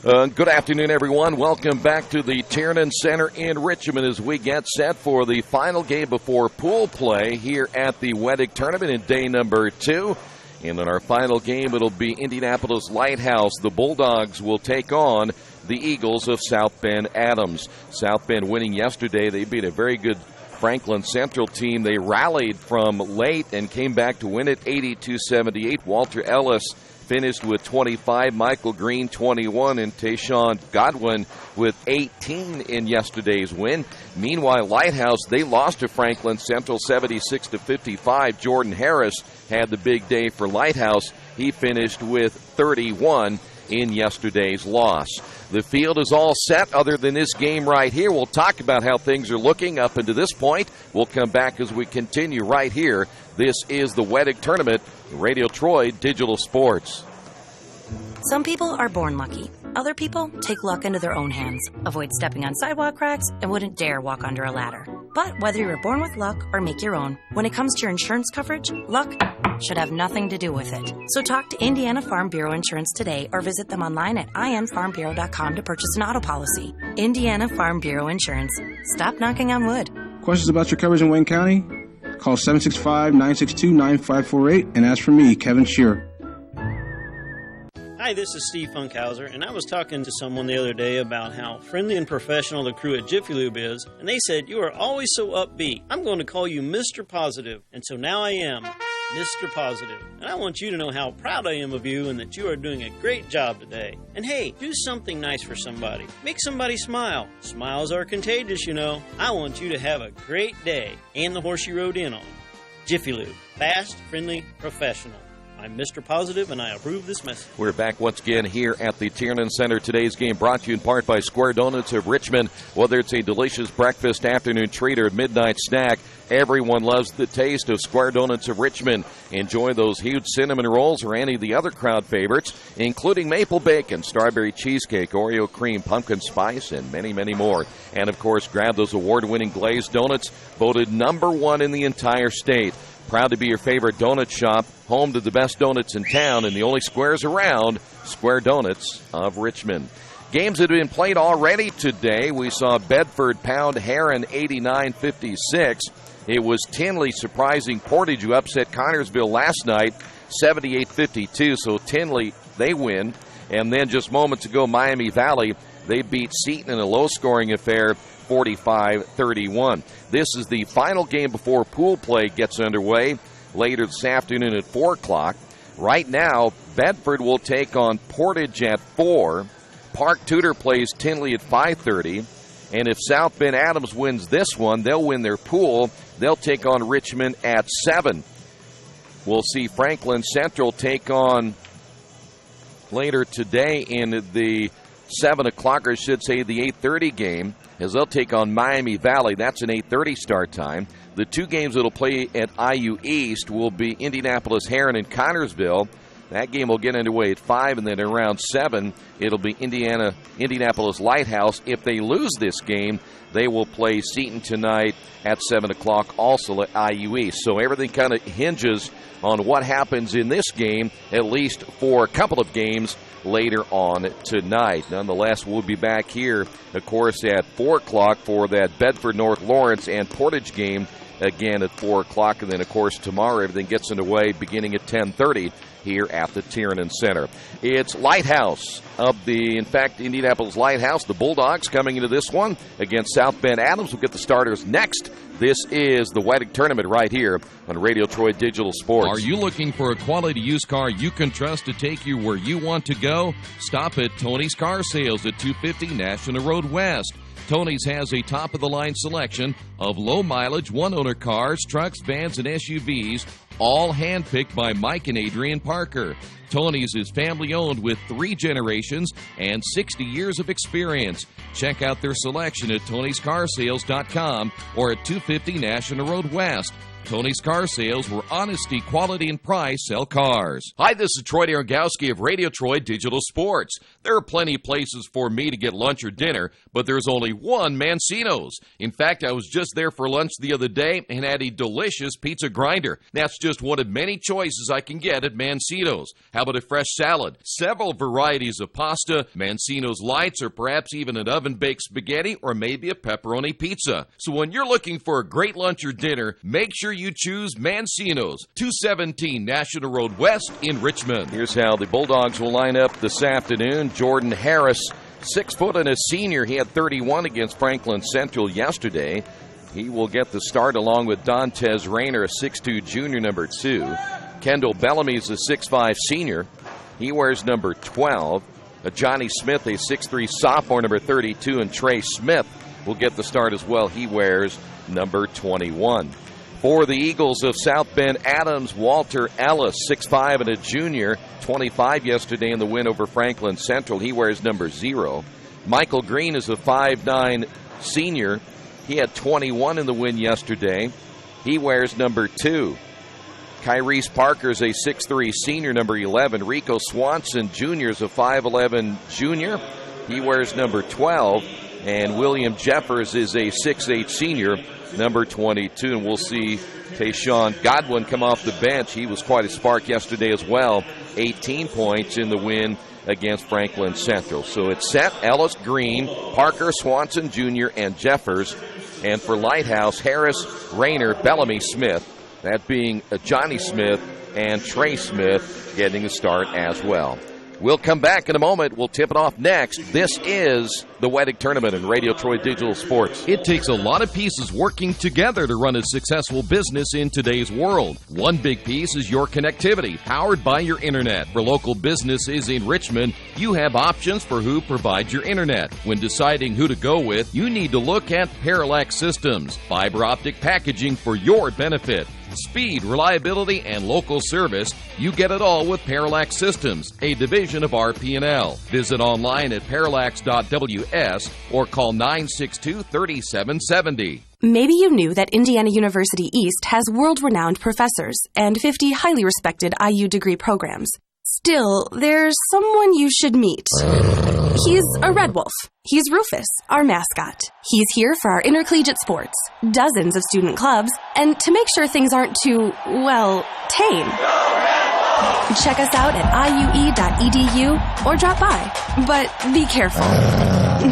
Good afternoon, everyone. Welcome back to the Tiernan Center in Richmond as we get set for the final game before pool play here at the Wettig tournament in day number 2. And in our final game, it'll be Indianapolis Lighthouse. The Bulldogs will take on the Eagles of South Bend Adams. South Bend winning yesterday. They beat a very good Franklin Central team. They rallied from late and came back to win it 82-78. Walter Ellis finished with 25, Michael Green 21, and Tayshawn Godwin with 18 in yesterday's win. Meanwhile, Lighthouse, they lost to Franklin Central 76-55. Jordan Harris had the big day for Lighthouse. He finished with 31 in yesterday's loss. The field is all set other than this game right here. We'll talk about how things are looking up until this point. We'll come back as we continue right here. This is the Wettig Tournament, Radio Troy Digital Sports. Some people are born lucky. Other people take luck into their own hands, avoid stepping on sidewalk cracks, and wouldn't dare walk under a ladder. But whether you're born with luck or make your own, when it comes to your insurance coverage, luck should have nothing to do with it. So talk to Indiana Farm Bureau Insurance today or visit them online at infarmbureau.com to purchase an auto policy. Indiana Farm Bureau Insurance. Stop knocking on wood. Questions about your coverage in Wayne County? Call 765-962-9548 and ask for me, Kevin Shearer. Hi, this is Steve Funkhauser, and I was talking to someone the other day about how friendly and professional the crew at Jiffy Lube is, and they said, "You are always so upbeat. I'm going to call you Mr. Positive." And so now I am Mr. Positive. And I want you to know how proud I am of you and that you are doing a great job today. And hey, do something nice for somebody. Make somebody smile. Smiles are contagious, you know. I want you to have a great day and the horse you rode in on. Jiffy Lube. Fast, friendly, professional. I'm Mr. Positive, and I approve this message. We're back once again here at the Tiernan Center. Today's game brought to you in part by Square Donuts of Richmond. Whether it's a delicious breakfast, afternoon treat, or midnight snack, everyone loves the taste of Square Donuts of Richmond. Enjoy those huge cinnamon rolls or any of the other crowd favorites, including maple bacon, strawberry cheesecake, Oreo cream, pumpkin spice, and many, many more. And, of course, grab those award-winning glazed donuts, voted #1 in the entire state. Proud to be your favorite donut shop, home to the best donuts in town and the only squares around, Square Donuts of Richmond. Games that have been played already today. We saw Bedford pound Heron 89-56. It was Tinley surprising Portage, who upset Connersville last night 78-52. So Tinley, they win. And then just moments ago, Miami Valley, they beat Seton in a low-scoring affair 45-31. This is the final game before pool play gets underway later this afternoon at 4 o'clock. Right now, Bedford will take on Portage at 4. Park Tudor plays Tinley at 5:30. And if South Bend Adams wins this one, they'll win their pool. They'll take on Richmond at 7. We'll see Franklin Central take on later today in the 7 o'clock, or I should say the 8:30 game, as they'll take on Miami Valley. That's an 8:30 start time. The two games that'll play at IU East will be Indianapolis Heron and Connersville. That game will get underway at 5, and then around 7, it'll be Indianapolis Lighthouse. If they lose this game, they will play Seton tonight at 7 o'clock, also at IU East. So everything kind of hinges on what happens in this game, at least for a couple of games later on tonight. Nonetheless, we'll be back here, of course, at 4 o'clock for that Bedford North Lawrence and Portage game again at 4 o'clock. And then, of course, tomorrow everything gets underway beginning at 10:30 here at the Tiernan Center. It's Lighthouse Indianapolis Lighthouse, the Bulldogs, coming into this one against South Bend Adams. We'll get the starters next. This is the Wettig Tournament right here on Radio Troy Digital Sports. Are you looking for a quality used car you can trust to take you where you want to go? Stop at Tony's Car Sales at 250 National Road West. Tony's has a top-of-the-line selection of low-mileage, one-owner cars, trucks, vans, and SUVs, all handpicked by Mike and Adrian Parker. Tony's is family-owned with 3 generations and 60 years of experience. Check out their selection at tonyscarsales.com or at 250 National Road West. Tony's Car Sales, where honesty, quality, and price sell cars. Hi, this is Troy Argowski of Radio Troy Digital Sports. There are plenty of places for me to get lunch or dinner, but there's only one Mancino's. In fact, I was just there for lunch the other day and had a delicious pizza grinder. That's just one of many choices I can get at Mancino's. How about a fresh salad? Several varieties of pasta, Mancino's Lights, or perhaps even an oven-baked spaghetti, or maybe a pepperoni pizza. So when you're looking for a great lunch or dinner, make sure you choose Mancino's, 217 National Road West in Richmond. Here's how the Bulldogs will line up this afternoon. Jordan Harris, 6 foot and a senior. He had 31 against Franklin Central yesterday. He will get the start along with Dantes Rayner, a 6'2 junior, number 2. Kendall Bellamy is a 6'5 senior. He wears number 12. Johnny Smith, a 6'3 sophomore, number 32. And Trey Smith will get the start as well. He wears number 21. For the Eagles of South Bend, Adams Walter Ellis, 6'5 and a junior, 25 yesterday in the win over Franklin Central. He wears number 0. Michael Green is a 5'9 senior. He had 21 in the win yesterday. He wears number 2. Kyrese Parker is a 6'3 senior, number 11. Rico Swanson Jr. is a 5'11 junior. He wears number 12. And William Jeffers is a 6'8 senior, number 22. And we'll see Tayshawn Godwin come off the bench. He was quite a spark yesterday as well. 18 points in the win against Franklin Central. So it's set: Ellis, Green, Parker, Swanson Jr., and Jeffers. And for Lighthouse, Harris, Rayner, Bellamy, Smith. That being Johnny Smith and Trey Smith getting a start as well. We'll come back in a moment. We'll tip it off next. This is the Wettig Tournament in Radio Troy Digital Sports. It takes a lot of pieces working together to run a successful business in today's world. One big piece is your connectivity, powered by your internet. For local businesses in Richmond, you have options for who provides your internet. When deciding who to go with, you need to look at Parallax Systems, fiber optic packaging for your benefit. Speed, reliability, and local service, you get it all with Parallax Systems, a division of RP&L. Visit online at parallax.ws or call 962-3770. Maybe you knew that Indiana University East has world-renowned professors and 50 highly respected IU degree programs. Still, there's someone you should meet. He's a red wolf. He's Rufus, our mascot. He's here for our intercollegiate sports, dozens of student clubs, and to make sure things aren't too, well, tame. Check us out at iue.edu or drop by. But be careful.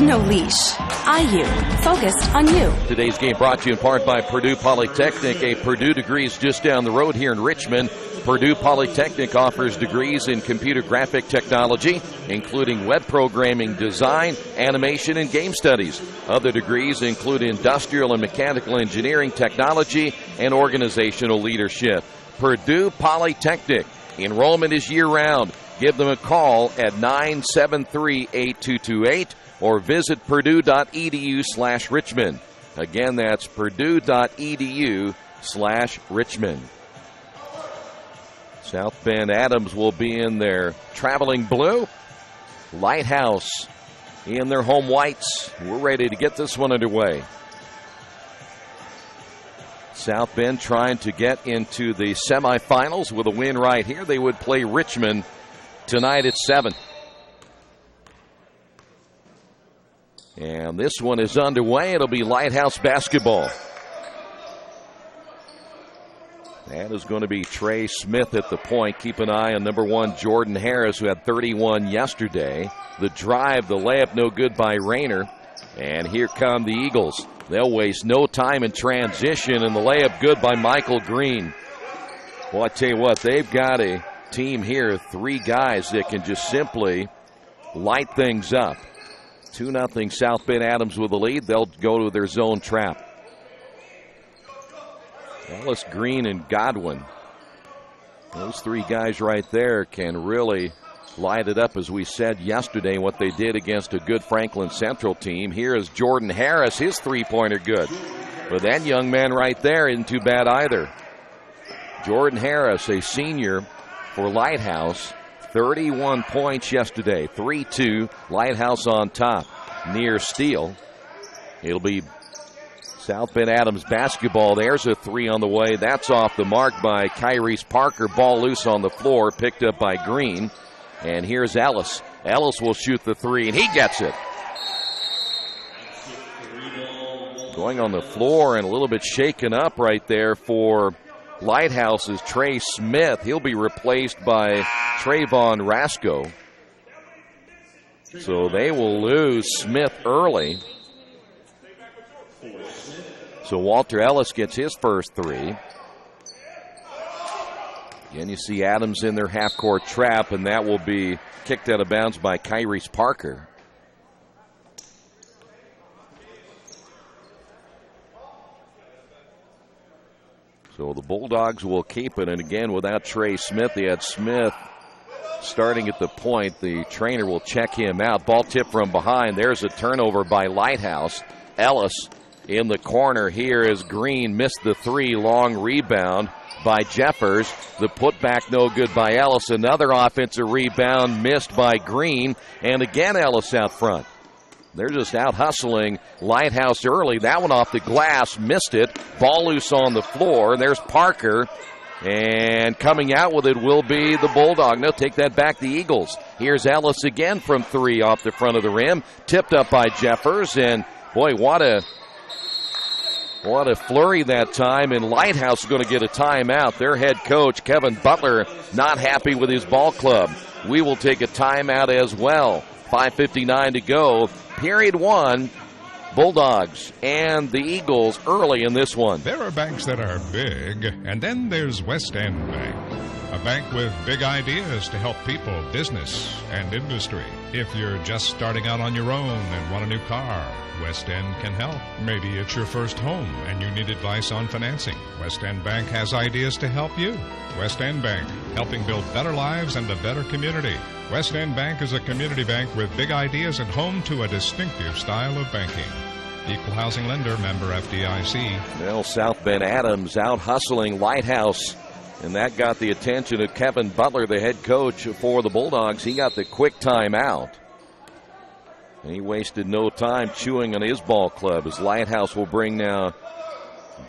No leash. IU, focused on you. Today's game brought to you in part by Purdue Polytechnic. A Purdue degree is just down the road here in Richmond. Purdue Polytechnic offers degrees in computer graphic technology, including web programming, design, animation, and game studies. Other degrees include industrial and mechanical engineering, technology, and organizational leadership. Purdue Polytechnic. Enrollment is year-round. Give them a call at 973-8228 or visit purdue.edu/Richmond. Again, that's purdue.edu/Richmond. South Bend Adams will be in their traveling blue. Lighthouse in their home whites. We're ready to get this one underway. South Bend trying to get into the semifinals with a win right here. They would play Richmond tonight at 7. And this one is underway. It'll be Lighthouse basketball. That is going to be Trey Smith at the point. Keep an eye on number 1, Jordan Harris, who had 31 yesterday. The drive, the layup, no good by Rayner. And here come the Eagles. They'll waste no time in transition, and the layup good by Michael Green. Well, I tell you what, they've got a team here, 3 guys that can just simply light things up. 2-0 South Bend Adams with the lead. They'll go to their zone trap. Ellis, Green, and Godwin. Those 3 guys right there can really light it up, as we said yesterday, what they did against a good Franklin Central team. Here is Jordan Harris, his three-pointer good. But that young man right there isn't too bad either. Jordan Harris, a senior for Lighthouse, 31 points yesterday, 3-2, Lighthouse on top, near steal. It'll be South Bend Adams basketball. There's a three on the way. That's off the mark by Kyrese Parker. Ball loose on the floor, picked up by Green. And here's Ellis. Ellis will shoot the three, and he gets it. Going on the floor and a little bit shaken up right there for Lighthouse is Trey Smith. He'll be replaced by Trayvon Rasco. So they will lose Smith early. So Walter Ellis gets his first three. Again, you see Adams in their half-court trap, and that will be kicked out of bounds by Kyrese Parker. So the Bulldogs will keep it, and again, without Trey Smith, they had Smith starting at the point. The trainer will check him out. Ball tip from behind. There's a turnover by Lighthouse. Ellis in the corner here as Green missed the three. Long rebound by Jeffers. The putback no good by Ellis. Another offensive rebound missed by Green. And again, Ellis out front. They're just out hustling Lighthouse early. That one off the glass, missed it. Ball loose on the floor. There's Parker. And coming out with it will be the Bulldog. No, take that back, the Eagles. Here's Ellis again from three off the front of the rim. Tipped up by Jeffers. And boy, what a flurry that time. And Lighthouse is going to get a timeout. Their head coach, Kevin Butler, not happy with his ball club. We will take a timeout as well. 5:59 to go. Period one. Bulldogs and the Eagles early in this one. There are banks that are big, and then there's West End Bank. A bank with big ideas to help people, business, and industry. If you're just starting out on your own and want a new car, West End can help. Maybe it's your first home and you need advice on financing. West End Bank has ideas to help you. West End Bank, helping build better lives and a better community. West End Bank is a community bank with big ideas and home to a distinctive style of banking. Equal housing lender, member FDIC. Well, South Bend Adams out hustling Lighthouse, and that got the attention of Kevin Butler, the head coach for the Bulldogs. He got the quick timeout. And he wasted no time chewing on his ball club as Lighthouse will bring now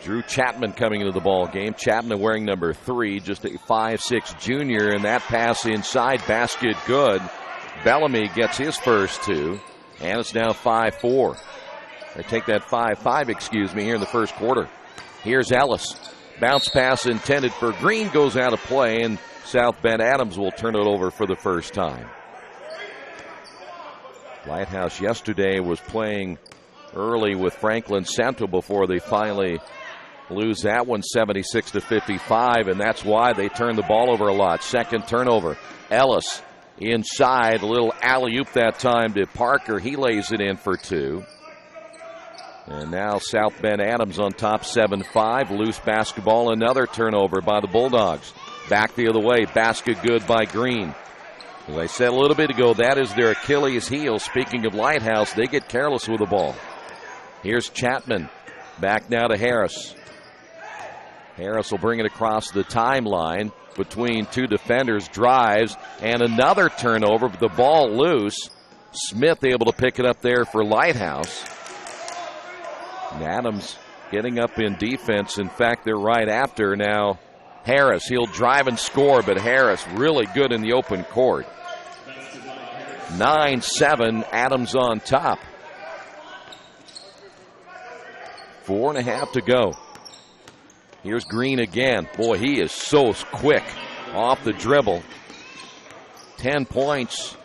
Drew Chapman coming into the ball game. Chapman wearing number 3, just a 5'6" junior, and that pass inside, basket good. Bellamy gets his first two, and it's now 5-4. They take that 5-5, here in the first quarter. Here's Ellis. Bounce pass intended for Green goes out of play, and South Bend Adams will turn it over for the first time. Lighthouse yesterday was playing early with Franklin Central before they finally lose that one 76-55, and that's why they turn the ball over a lot. Second turnover. Ellis inside, a little alley-oop that time to Parker. He lays it in for two. And now South Bend Adams on top 7-5. Loose basketball, another turnover by the Bulldogs. Back the other way, basket good by Green. As I said a little bit ago, that is their Achilles heel. Speaking of Lighthouse, they get careless with the ball. Here's Chapman. Back now to Harris. Harris will bring it across the timeline between two defenders, drives, and another turnover, but the ball loose. Smith able to pick it up there for Lighthouse. And Adams getting up in defense. In fact, they're right after now. Harris, he'll drive and score, but Harris really good in the open court. 9-7, Adams on top. 4.5 to go. Here's Green again. Boy, he is so quick off the dribble. 10 points,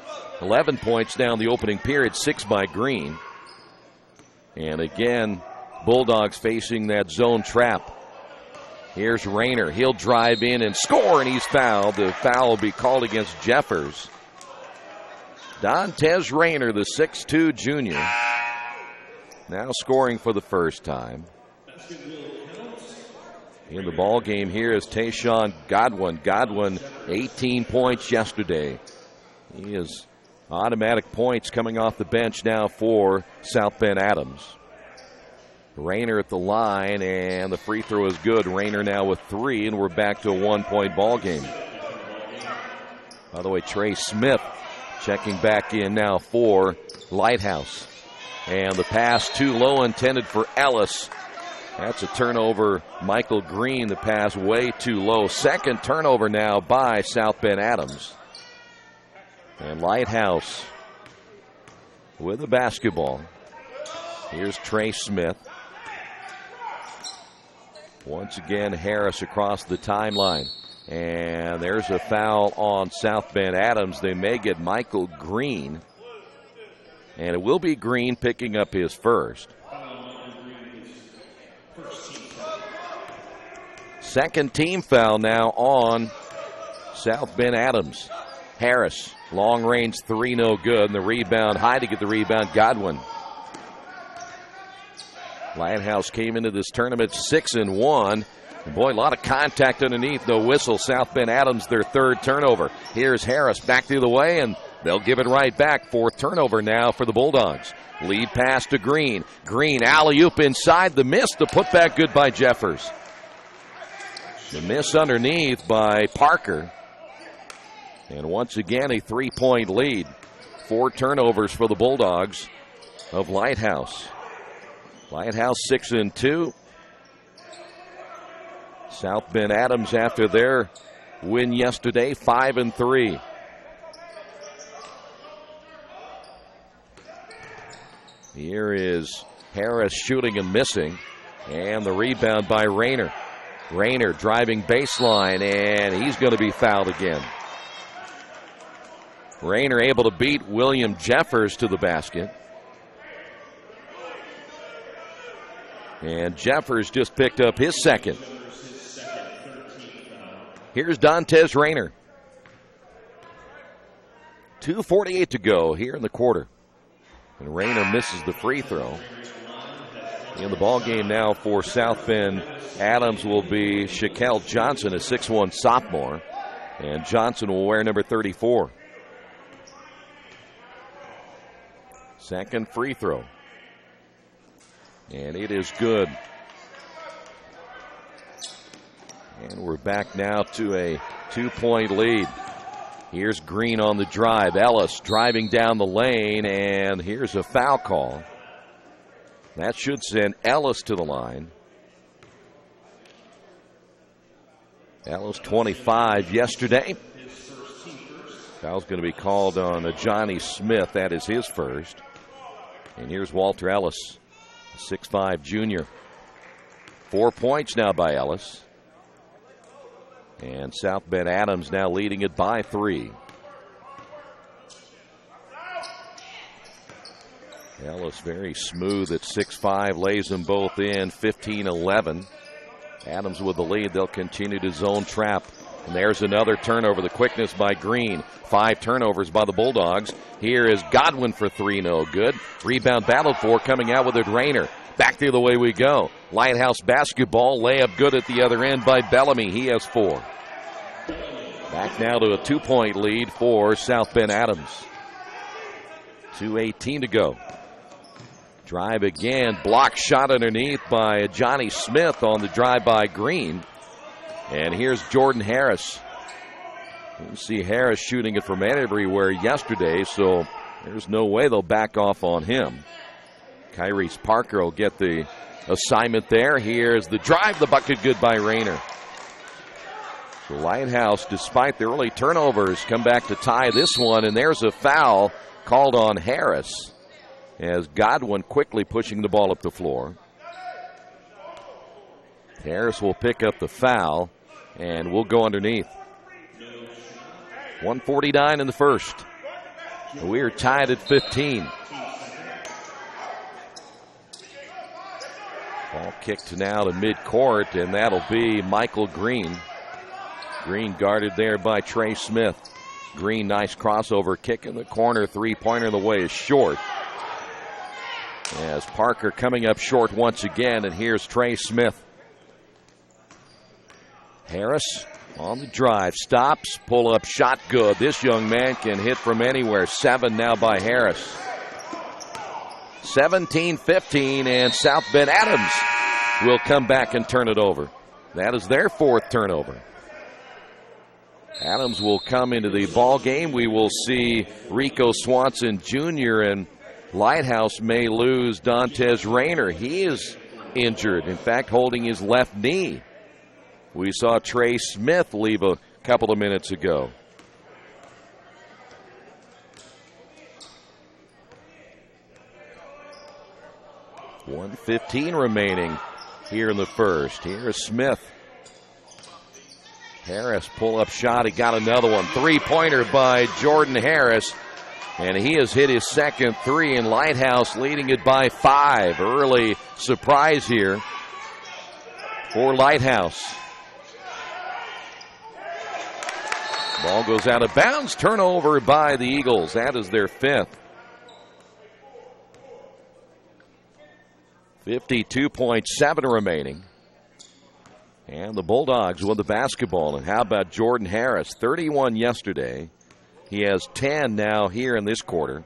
11 points down the opening period, 6 by Green. And again, Bulldogs facing that zone trap. Here's Rayner. He'll drive in and score, and he's fouled. The foul will be called against Jeffers. Dontez Rayner, the 6'2 junior, now scoring for the first time. In the ball game here is Tayshawn Godwin. Godwin, 18 points yesterday. He is automatic points coming off the bench now for South Bend Adams. Rayner at the line, and the free throw is good. Rayner now with 3, and we're back to a 1-point ball game. By the way, Trey Smith checking back in now for Lighthouse. And the pass too low, intended for Ellis. That's a turnover. Michael Green, the pass way too low. Second turnover now by South Bend Adams. And Lighthouse with the basketball. Here's Trey Smith. Once again, Harris across the timeline. And there's a foul on South Bend Adams. They may get Michael Green. And it will be Green picking up his first. Second team foul now on South Bend Adams. Harris, long range three, no good. And the rebound, high to get the rebound, Godwin. Lighthouse came into this tournament 6-1. And boy, a lot of contact underneath. No whistle. South Bend Adams, their third turnover. Here's Harris back the other way, and they'll give it right back. Fourth turnover now for the Bulldogs. Lead pass to Green. Green, alley-oop inside. The miss. The putback good by Jeffers. The miss underneath by Parker. And once again, a 3-point lead. 4 turnovers for the Bulldogs of Lighthouse. Lighthouse 6-2. South Bend Adams, after their win yesterday, 5-3. Here is Harris shooting and missing. And the rebound by Rayner. Rayner driving baseline, and he's going to be fouled again. Rayner able to beat William Jeffers to the basket. And Jeffers just picked up his second. Here's Dantes Rayner. 2:48 to go here in the quarter. And Rayner misses the free throw. In the ball game now for South Bend Adams will be Shaquille Johnson, a 6'1" sophomore. And Johnson will wear number 34. Second free throw. And it is good. And we're back now to a 2-point lead. Here's Green on the drive. Ellis driving down the lane, and here's a foul call. That should send Ellis to the line. Ellis 25 yesterday. Foul's going to be called on Johnny Smith. That is his first. And here's Walter Ellis, 6'5" junior. 4 points now by Ellis. And South Bend Adams now leading it by 3. Ellis very smooth at 6'5", lays them both in, 15-11. Adams with the lead. They'll continue to zone trap. And there's another turnover. The quickness by Green. 5 turnovers by the Bulldogs. Here is Godwin for 3, no good. Rebound battled for, coming out with it Rayner. Back the other way we go. Lighthouse basketball, layup good at the other end by Bellamy. He has 4. Back now to a 2-point lead for South Bend Adams. 2:18 to go. Drive again. Block shot underneath by Johnny Smith on the drive by Green. And here's Jordan Harris. You see Harris shooting it from everywhere yesterday, so there's no way they'll back off on him. Kyrese Parker will get the assignment there. Here's the drive. The bucket good by Rayner. The Lighthouse, despite the early turnovers, come back to tie this one, and there's a foul called on Harris as Godwin quickly pushing the ball up the floor. Harris will pick up the foul, and we'll go underneath. 1:49 in the first. We're tied at 15. Ball kicked now to midcourt, and that'll be Michael Green. Green guarded there by Trey Smith. Green, nice crossover kick in the corner. 3-pointer in the way is short. As Parker coming up short once again, and here's Trey Smith. Harris on the drive, stops, pull up, shot good. This young man can hit from anywhere. 7 now by Harris. 17-15, and South Bend Adams will come back and turn it over. That is their 4th turnover. Adams will come into the ball game. We will see Rico Swanson Jr. and Lighthouse may lose Dantes Rayner. He is injured. In fact, holding his left knee. We saw Trey Smith leave a couple of minutes ago. .115 remaining here in the first. Here's Smith. Harris, pull-up shot. He got another one. Three-pointer by Jordan Harris. And he has hit his second three, and Lighthouse leading it by 5. Early surprise here for Lighthouse. Ball goes out of bounds. Turnover by the Eagles. That is their 5th. 52.7 remaining. And the Bulldogs with the basketball. And how about Jordan Harris? 31 yesterday. He has 10 now here in this quarter.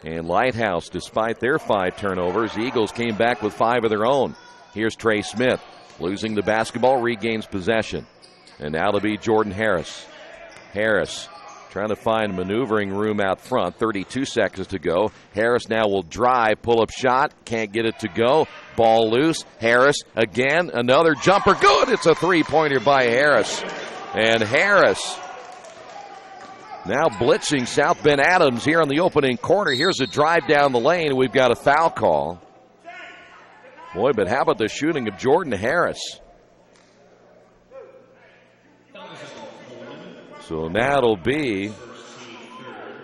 And Lighthouse, despite their 5 turnovers, the Eagles came back with 5 of their own. Here's Trey Smith. Losing the basketball, regains possession. And now to be Jordan Harris. Harris trying to find maneuvering room out front. 32 seconds to go. Harris now will drive, pull-up shot. Can't get it to go. Ball loose. Harris again. Another jumper. Good. It's a three-pointer by Harris. And Harris now blitzing South Bend Adams here in the opening quarter. Here's a drive down the lane. We've got a foul call. Boy, but how about the shooting of Jordan Harris? So now it'll be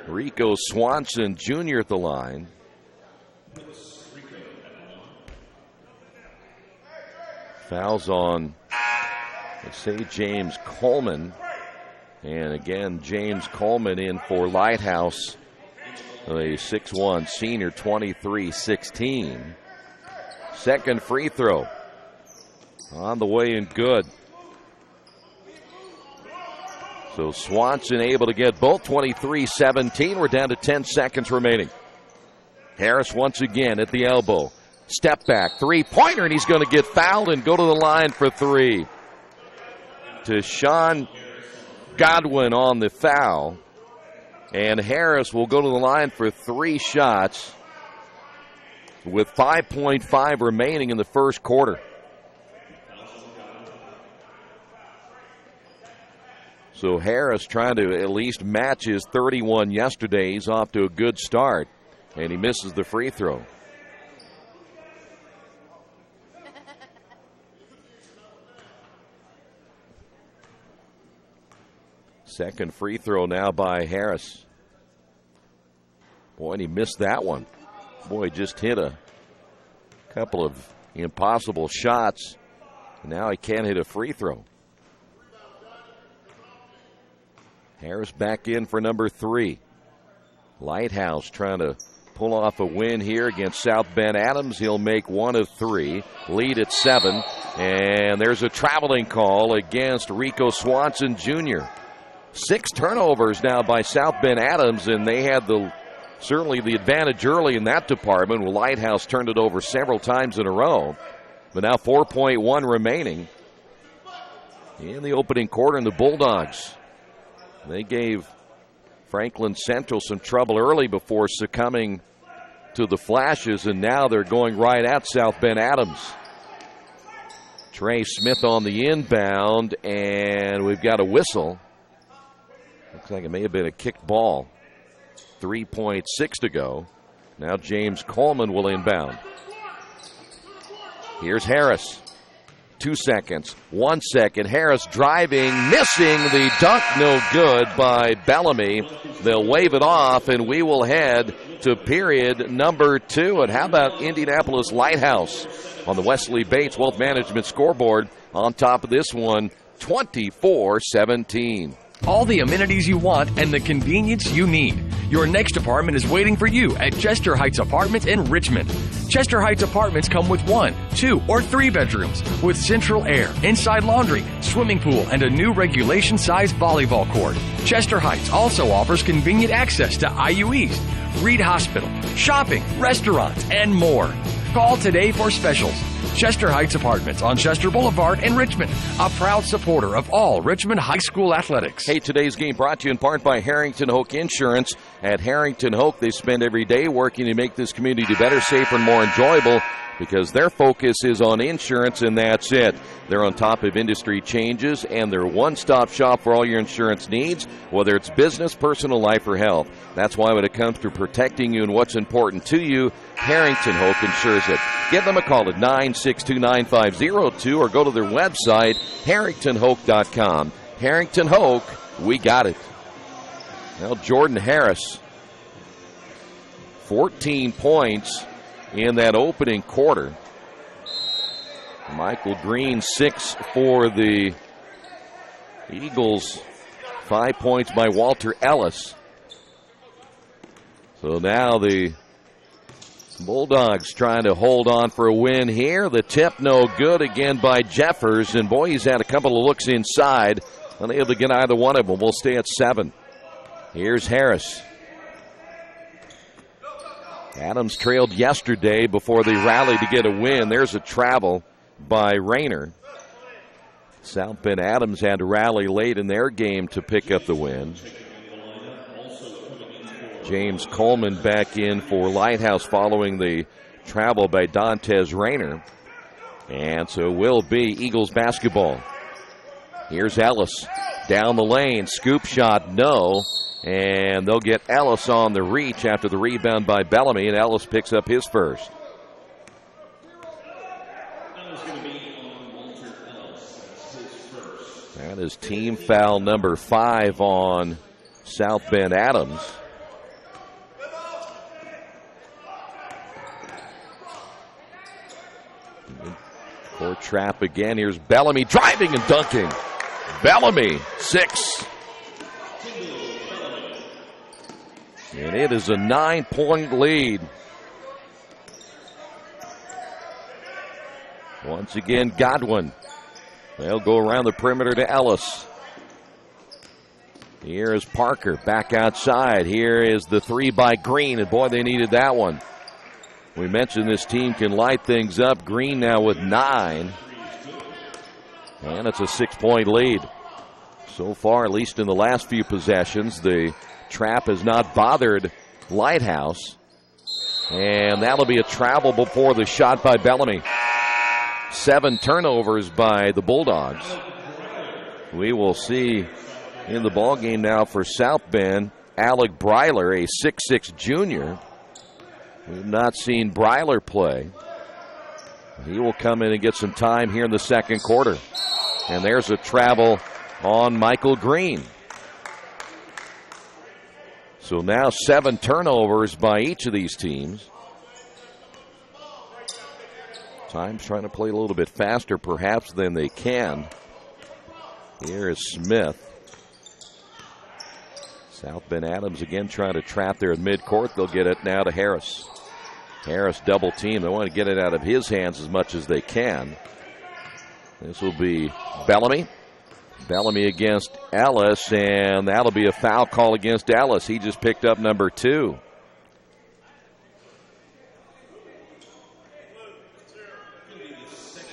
Rico Swanson Jr. at the line. Fouls on, let's say, James Coleman. And again, James Coleman in for Lighthouse. A 6'1 senior, 23-16. Second free throw on the way and good. So Swanson able to get both. 23-17. We're down to 10 seconds remaining. Harris once again at the elbow. Step back, three-pointer, and he's going to get fouled and go to the line for 3. To Sean Godwin on the foul. And Harris will go to the line for 3 shots with 5.5 remaining in the first quarter. So Harris trying to at least match his 31 yesterday. He's off to a good start, and he misses the free throw. Second free throw now by Harris. Boy, and he missed that one. Boy, just hit a couple of impossible shots. Now he can't hit a free throw. Harris back in for number 3. Lighthouse trying to pull off a win here against South Bend Adams. He'll make 1 of 3. Lead at 7. And there's a traveling call against Rico Swanson Jr. 6 turnovers now by South Bend Adams, and they had certainly the advantage early in that department. Well, Lighthouse turned it over several times in a row. But now 4.1 remaining in the opening quarter, and the Bulldogs, they gave Franklin Central some trouble early before succumbing to the flashes, and now they're going right at South Bend Adams. Trey Smith on the inbound, and we've got a whistle. Looks like it may have been a kicked ball. 3.6 to go. Now James Coleman will inbound. Here's Harris. 2 seconds. 1 second. Harris driving, missing the dunk. No good by Bellamy. They'll wave it off, and we will head to period number 2. And how about Indianapolis Lighthouse on the Wesley Bates Wealth Management scoreboard on top of this one, 24-17. All the amenities you want and the convenience you need. Your next apartment is waiting for you at Chester Heights Apartments in Richmond. Chester Heights Apartments come with 1, 2, or 3 bedrooms with central air, inside laundry, swimming pool, and a new regulation-size volleyball court. Chester Heights also offers convenient access to IU East, Reed Hospital, shopping, restaurants, and more. Call today for specials. Chester Heights Apartments on Chester Boulevard in Richmond, a proud supporter of all Richmond High School athletics. Hey, today's game brought to you in part by Harrington Hoke Insurance. At Harrington Hoke, they spend every day working to make this community better, safer, and more enjoyable. because their focus is on insurance, and that's it. They're on top of industry changes, and they're one-stop shop for all your insurance needs, whether it's business, personal life, or health. That's why when it comes to protecting you and what's important to you, Harrington Hoke insures it. Give them a call at 962-9502 or go to their website, harringtonhoke.com. Harrington Hoke, we got it. Now Jordan Harris, 14 points in that opening quarter. Michael Green, 6 for the Eagles. 5 points by Walter Ellis. So now the Bulldogs trying to hold on for a win here. The tip no good again by Jeffers. And boy, he's had a couple of looks inside. Unable to get either one of them. We'll stay at 7. Here's Harris. Adams trailed yesterday before they rallied to get a win. There's a travel by Rayner. South Bend Adams had to rally late in their game to pick up the win. James Coleman back in for Lighthouse following the travel by Dantes Rayner. And so it will be Eagles basketball. Here's Ellis down the lane. Scoop shot, no. And they'll get Ellis on the reach after the rebound by Bellamy, and Ellis picks up his first. That is team foul number 5 on South Bend Adams. Court trap again. Here's Bellamy driving and dunking. Bellamy, 6. And it is a 9-point lead. Once again, Godwin. They'll go around the perimeter to Ellis. Here is Parker back outside. Here is the 3 by Green, and boy, they needed that one. We mentioned this team can light things up. Green now with 9. And it's a 6-point lead. So far, at least in the last few possessions, the trap has not bothered Lighthouse. And that'll be a travel before the shot by Bellamy. 7 turnovers by the Bulldogs. We will see in the ballgame now for South Bend, Alec Breiler, a 6'6 junior. We've not seen Breiler play. He will come in and get some time here in the second quarter. And there's a travel on Michael Green. So now 7 turnovers by each of these teams. Time's trying to play a little bit faster perhaps than they can. Here is Smith. South Bend Adams again trying to trap there at midcourt. They'll get it now to Harris. Harris double team. They want to get it out of his hands as much as they can. This will be Bellamy. Bellamy against Ellis, and that'll be a foul call against Ellis. He just picked up number 2.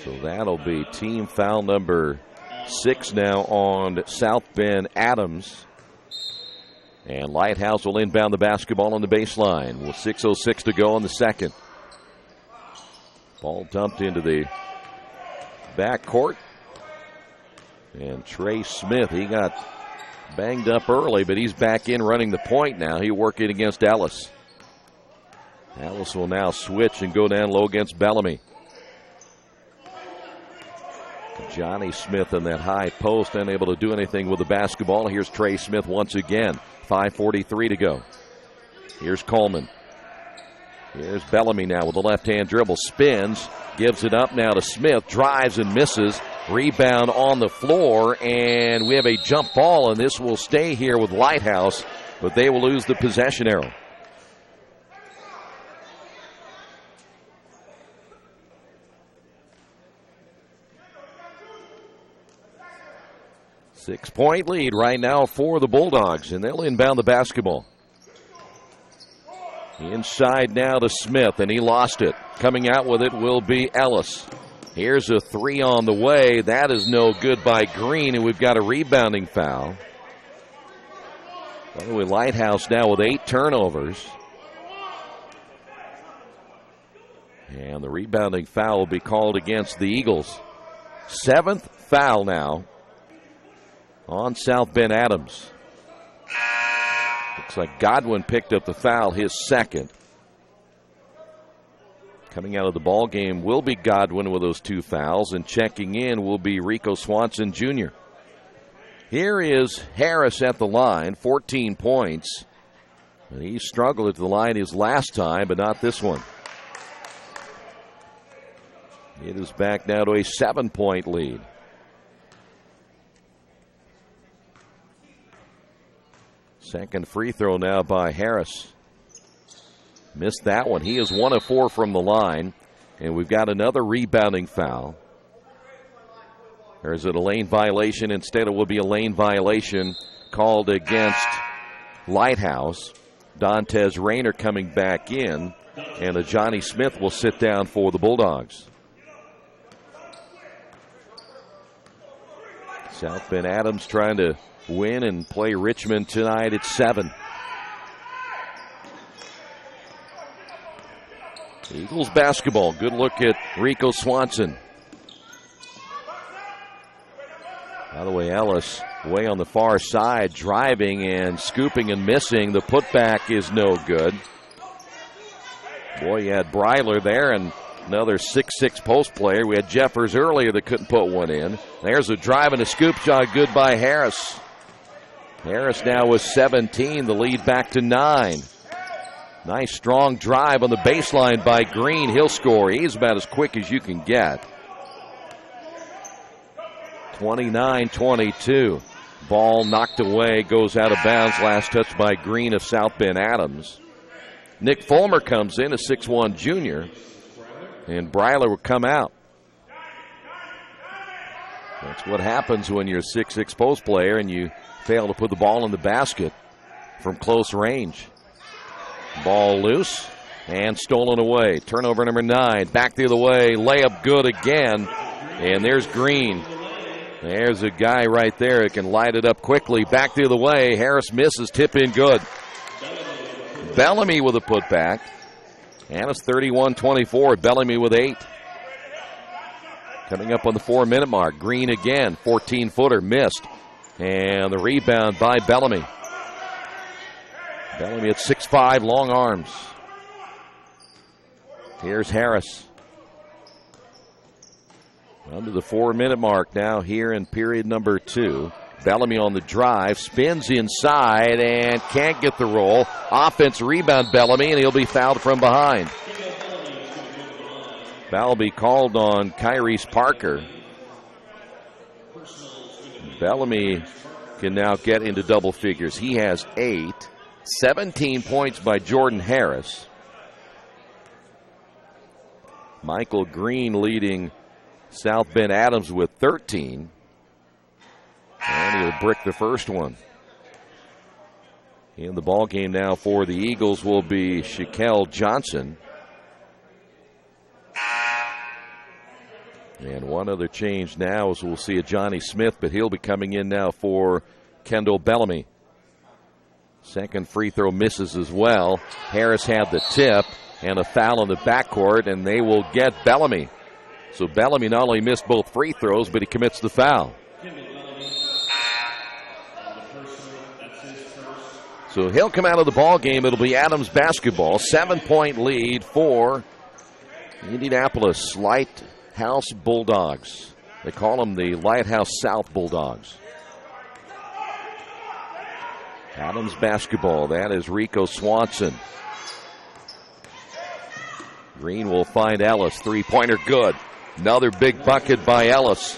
So that'll be team foul number 6 now on South Bend Adams. And Lighthouse will inbound the basketball on the baseline with 6:06 to go in the second. Ball dumped into the backcourt. And Trey Smith, he got banged up early, but he's back in running the point now. He's working against Ellis. Ellis will now switch and go down low against Bellamy. Johnny Smith in that high post, unable to do anything with the basketball. Here's Trey Smith once again. 5:43 to go. Here's Coleman. Here's Bellamy now with the left-hand dribble. Spins, gives it up now to Smith. Drives and misses. Rebound on the floor, and we have a jump ball, and this will stay here with Lighthouse, but they will lose the possession arrow. Six-point lead right now for the Bulldogs, and they'll inbound the basketball. Inside now to Smith, and he lost it. Coming out with it will be Ellis. Here's a 3 on the way. That is no good by Green, and we've got a rebounding foul. By the way, Lighthouse now with 8 turnovers. And the rebounding foul will be called against the Eagles. 7th foul now on South Bend Adams. Looks like Godwin picked up the foul, his 2nd. Coming out of the ball game will be Godwin with those 2 fouls, and checking in will be Rico Swanson Jr. Here is Harris at the line, 14 points. And he struggled at the line his last time, but not this one. It is back now to a 7-point lead. Second free throw now by Harris. Missed that one. He is 1 of 4 from the line. And we've got another rebounding foul. Or is it a lane violation? Instead, it will be a lane violation called against Lighthouse. Dantes Rayner coming back in. And a Johnny Smith will sit down for the Bulldogs. South Bend Adams trying to win and play Richmond tonight at 7. Eagles basketball. Good look at Rico Swanson. By the way, Ellis way on the far side, driving and scooping and missing. The putback is no good. Boy, you had Breiler there and another 6'6" post player. We had Jeffers earlier that couldn't put one in. There's a drive and a scoop shot, good by Harris. Harris now with 17, the lead back to 9. Nice strong drive on the baseline by Green. He'll score. He's about as quick as you can get. 29-22. Ball knocked away, goes out of bounds. Last touch by Green of South Bend Adams. Nick Fulmer comes in, a 6'1" junior. And Breiler will come out. That's what happens when you're a 6'6" post player and you fail to put the ball in the basket from close range. Ball loose and stolen away. Turnover number 9. Back the other way. Layup good again. And there's Green. There's a guy right there who can light it up quickly. Back the other way. Harris misses. Tip in good. Bellamy with a putback. And it's 31-24. Bellamy with 8. Coming up on the 4-minute mark. Green again. 14-footer missed. And the rebound by Bellamy. Bellamy at 6'5", long arms. Here's Harris. Under the 4-minute mark now here in period number 2. Bellamy on the drive, spins inside and can't get the roll. Offense rebound Bellamy, and he'll be fouled from behind. Foul will be called on Kyrese Parker. Bellamy can now get into double figures. He has 8. 17 points by Jordan Harris. Michael Green leading South Bend Adams with 13. And he'll brick the first one. In the ball game now for the Eagles will be Shaquille Johnson. And one other change now is we'll see a Johnny Smith, but he'll be coming in now for Kendall Bellamy. Second free throw misses as well. Harris had the tip and a foul in the backcourt, and they will get Bellamy. So Bellamy not only missed both free throws, but he commits the foul. So he'll come out of the ball game. It'll be Adams basketball. 7-point lead for Indianapolis Lighthouse Bulldogs. They call them the Lighthouse South Bulldogs. Adams basketball. That is Rico Swanson. Green will find Ellis. Three-pointer good. Another big bucket by Ellis.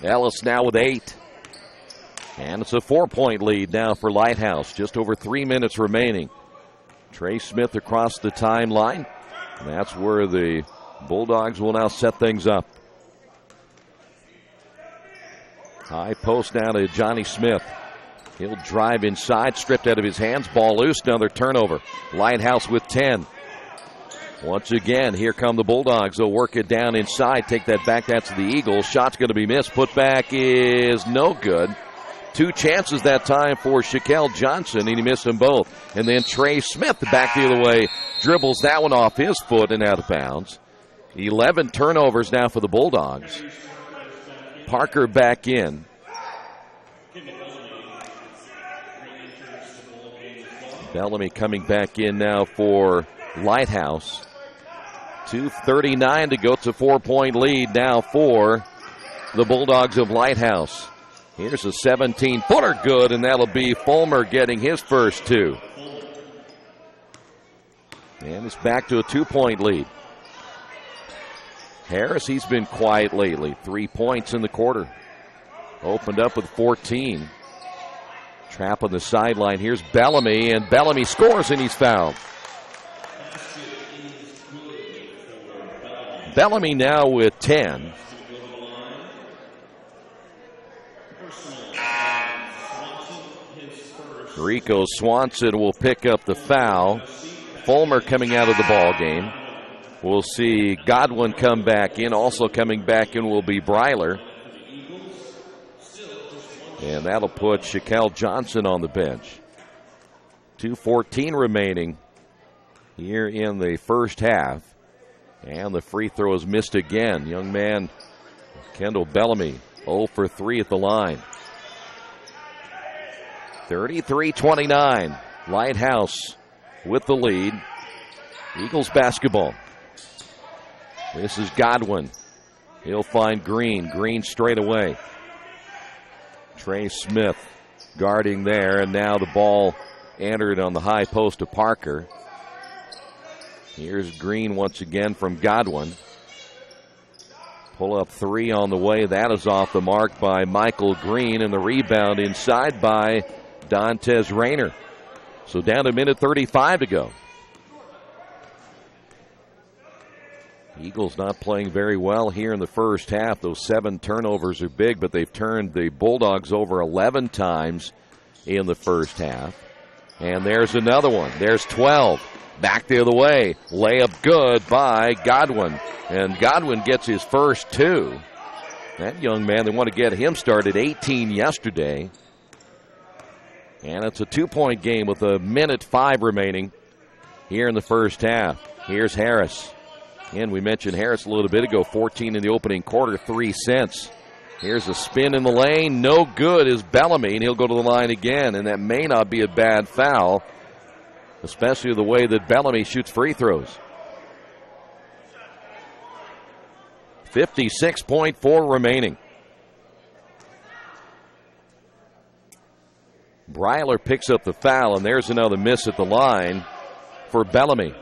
Ellis now with 8. And it's a 4-point lead now for Lighthouse. Just over 3 minutes remaining. Trey Smith across the timeline. And that's where the Bulldogs will now set things up. High post now to Johnny Smith. He'll drive inside, stripped out of his hands. Ball loose, another turnover. Lighthouse with 10. Once again, here come the Bulldogs. They'll work it down inside, take that back. That's the Eagles. Shot's going to be missed. Put back is no good. 2 chances that time for Shaquille Johnson, and he missed them both. And then Trey Smith back the other way, dribbles that one off his foot and out of bounds. 11 turnovers now for the Bulldogs. Parker back in. Bellamy coming back in now for Lighthouse. 2:39 to go. It's a 4-point lead now for the Bulldogs of Lighthouse. Here's a 17-footer good, and that'll be Fulmer getting his first 2. And it's back to a 2-point lead. Harris, he's been quiet lately. 3 points in the quarter. Opened up with 14. Trap on the sideline. Here's Bellamy, and Bellamy scores, and he's fouled. Bellamy now with 10. Rico Swanson will pick up the foul. Fulmer coming out of the ball game. We'll see Godwin come back in. Also coming back in will be Breiler. And that'll put Shaquille Johnson on the bench. 2:14 remaining here in the first half. And the free throw is missed again. Young man, Kendall Bellamy, 0 for 3 at the line. 33-29. Lighthouse with the lead. Eagles basketball. This is Godwin. He'll find Green. Green straight away. Trey Smith guarding there, and now the ball entered on the high post of Parker. Here's Green once again from Godwin. Pull up 3 on the way. That is off the mark by Michael Green, and the rebound inside by Dantes Rayner. So down to minute 35 to go. Eagles not playing very well here in the first half. Those 7 turnovers are big, but they've turned the Bulldogs over 11 times in the first half. And there's another one. There's 12. Back the other way. Layup good by Godwin. And Godwin gets his first 2. That young man, they want to get him started. 18 yesterday. And it's a 2-point game with a minute 5 remaining here in the first half. Here's Harris. And we mentioned Harris a little bit ago, 14 in the opening quarter, 3 cents. Here's a spin in the lane. No good is Bellamy, and he'll go to the line again. And that may not be a bad foul, especially the way that Bellamy shoots free throws. 56.4 remaining. Breiler picks up the foul, and there's another miss at the line for Bellamy.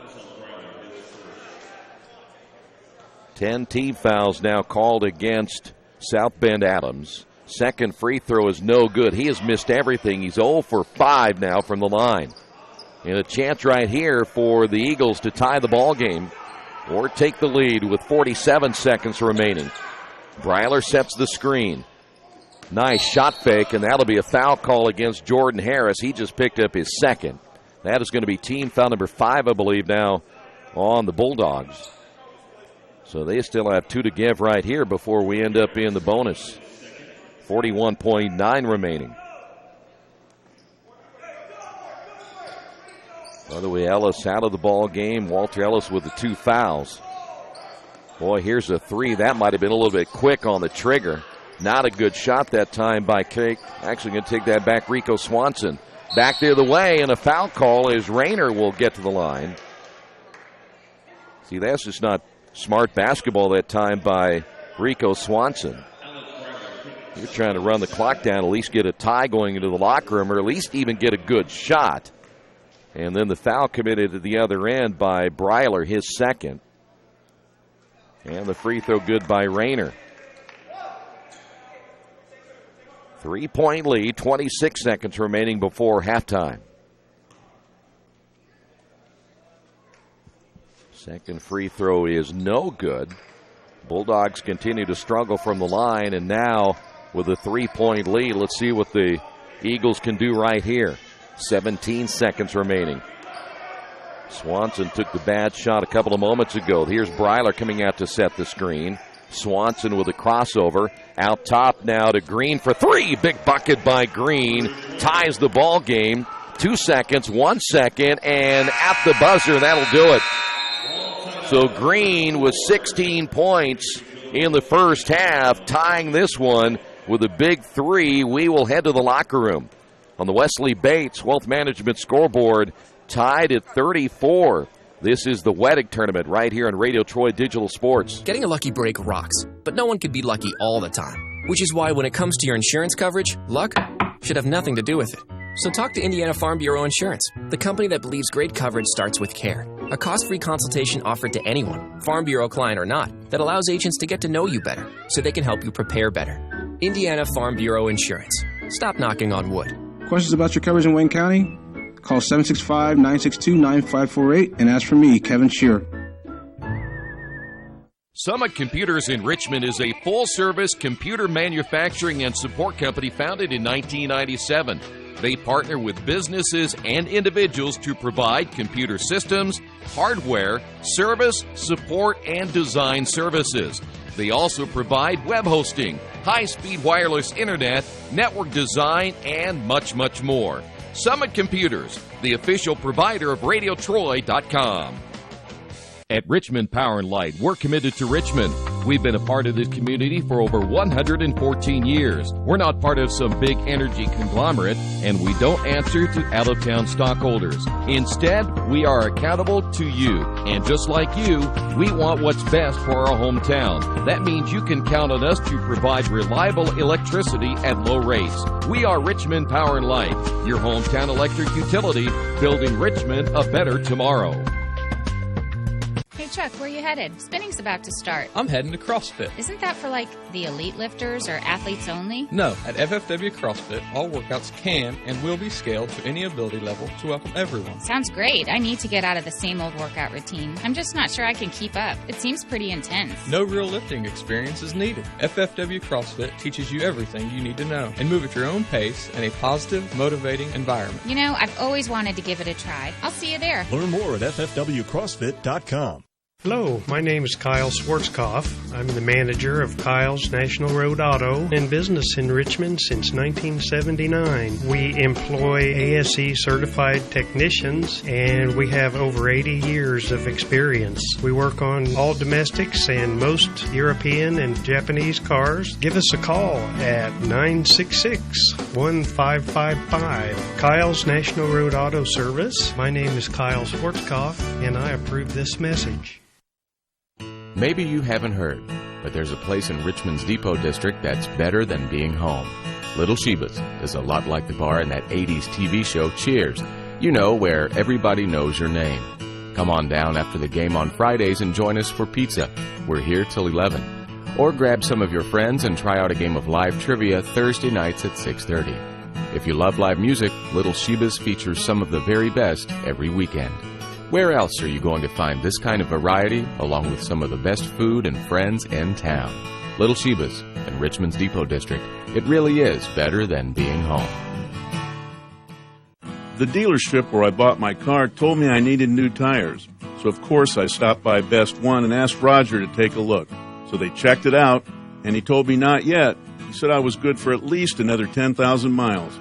10 team fouls now called against South Bend Adams. Second free throw is no good. He has missed everything. He's 0 for 5 now from the line. And a chance right here for the Eagles to tie the ball game or take the lead with 47 seconds remaining. Breiler sets the screen. Nice shot fake, and that'll be a foul call against Jordan Harris. He just picked up his second. That is going to be team foul number 5, I believe, now on the Bulldogs. So they still have 2 to give right here before we end up in the bonus. 41.9 remaining. By the way, Ellis out of the ball game. Walter Ellis with the 2 fouls. Boy, here's a 3. That might have been a little bit quick on the trigger. Not a good shot that time by Cake. Actually going to take that back, Rico Swanson. Back the other way, and a foul call as Rayner will get to the line. See, that's just not smart basketball that time by Rico Swanson. You're trying to run the clock down, at least get a tie going into the locker room, or at least even get a good shot. And then the foul committed at the other end by Breiler, his second. And the free throw good by Rayner. 3-point lead, 26 seconds remaining before halftime. Second free throw is no good. Bulldogs continue to struggle from the line, and now with a 3-point lead, let's see what the Eagles can do right here. 17 seconds remaining. Swanson took the bad shot a couple of moments ago. Here's Breiler coming out to set the screen. Swanson with a crossover. Out top now to Green for three. Big bucket by Green. Ties the ball game. 2 seconds, 1 second, and at the buzzer, that'll do it. So Green with 16 points in the first half, tying this one with a big three. We will head to the locker room. On the Wesley Bates Wealth Management scoreboard, tied at 34. This is the Wettig tournament right here on Radio Troy Digital Sports. Getting a lucky break rocks, but no one can be lucky all the time. Which is why when it comes to your insurance coverage, luck should have nothing to do with it. So talk to Indiana Farm Bureau Insurance, the company that believes great coverage starts with care. A cost-free consultation offered to anyone, Farm Bureau client or not, that allows agents to get to know you better so they can help you prepare better. Indiana Farm Bureau Insurance. Stop knocking on wood. Questions about your coverage in Wayne County? Call 765-962-9548 and ask for me, Kevin Shearer. Summit Computers in Richmond is a full-service computer manufacturing and support company founded in 1997. They partner with businesses and individuals to provide computer systems, hardware, service, support, and design services. They also provide web hosting, high-speed wireless internet, network design, and much, much more. Summit Computers, the official provider of RadioTroy.com. At Richmond Power and Light, we're committed to Richmond. We've been a part of this community for over 114 years. We're not part of some big energy conglomerate, and we don't answer to out-of-town stockholders. Instead, we are accountable to you. And just like you, we want what's best for our hometown. That means you can count on us to provide reliable electricity at low rates. We are Richmond Power and Light, your hometown electric utility, building Richmond a better tomorrow. Hey, Chuck, where you headed? Spinning's about to start. I'm heading to CrossFit. Isn't that for, like, the elite lifters or athletes only? No, at FFW CrossFit, all workouts can and will be scaled to any ability level to welcome everyone. Sounds great. I need to get out of the same old workout routine. I'm just not sure I can keep up. It seems pretty intense. No real lifting experience is needed. FFW CrossFit teaches you everything you need to know and move at your own pace in a positive, motivating environment. You know, I've always wanted to give it a try. I'll see you there. Learn more at ffwcrossfit.com. Hello, my name is Kyle Schwarzkopf. I'm the manager of Kyle's National Road Auto in business in Richmond since 1979. We employ ASE certified technicians and we have over 80 years of experience. We work on all domestics and most European and Japanese cars. Give us a call at 966-1555. Kyle's National Road Auto Service. My name is Kyle Schwarzkopf and I approve this message. Maybe you haven't heard, but there's a place in Richmond's Depot District that's better than being home. Little Sheba's is a lot like the bar in that 80s TV show Cheers. You know, where everybody knows your name. Come on down after the game on Fridays and join us for pizza. We're here till 11. Or grab some of your friends and try out a game of live trivia Thursday nights at 6:30. If you love live music, Little Sheba's features some of the very best every weekend. Where else are you going to find this kind of variety, along with some of the best food and friends in town? Little Sheba's in Richmond's Depot District. It really is better than being home. The dealership where I bought my car told me I needed new tires. So, of course, I stopped by Best One and asked Roger to take a look. So they checked it out, and he told me not yet. He said I was good for at least another 10,000 miles.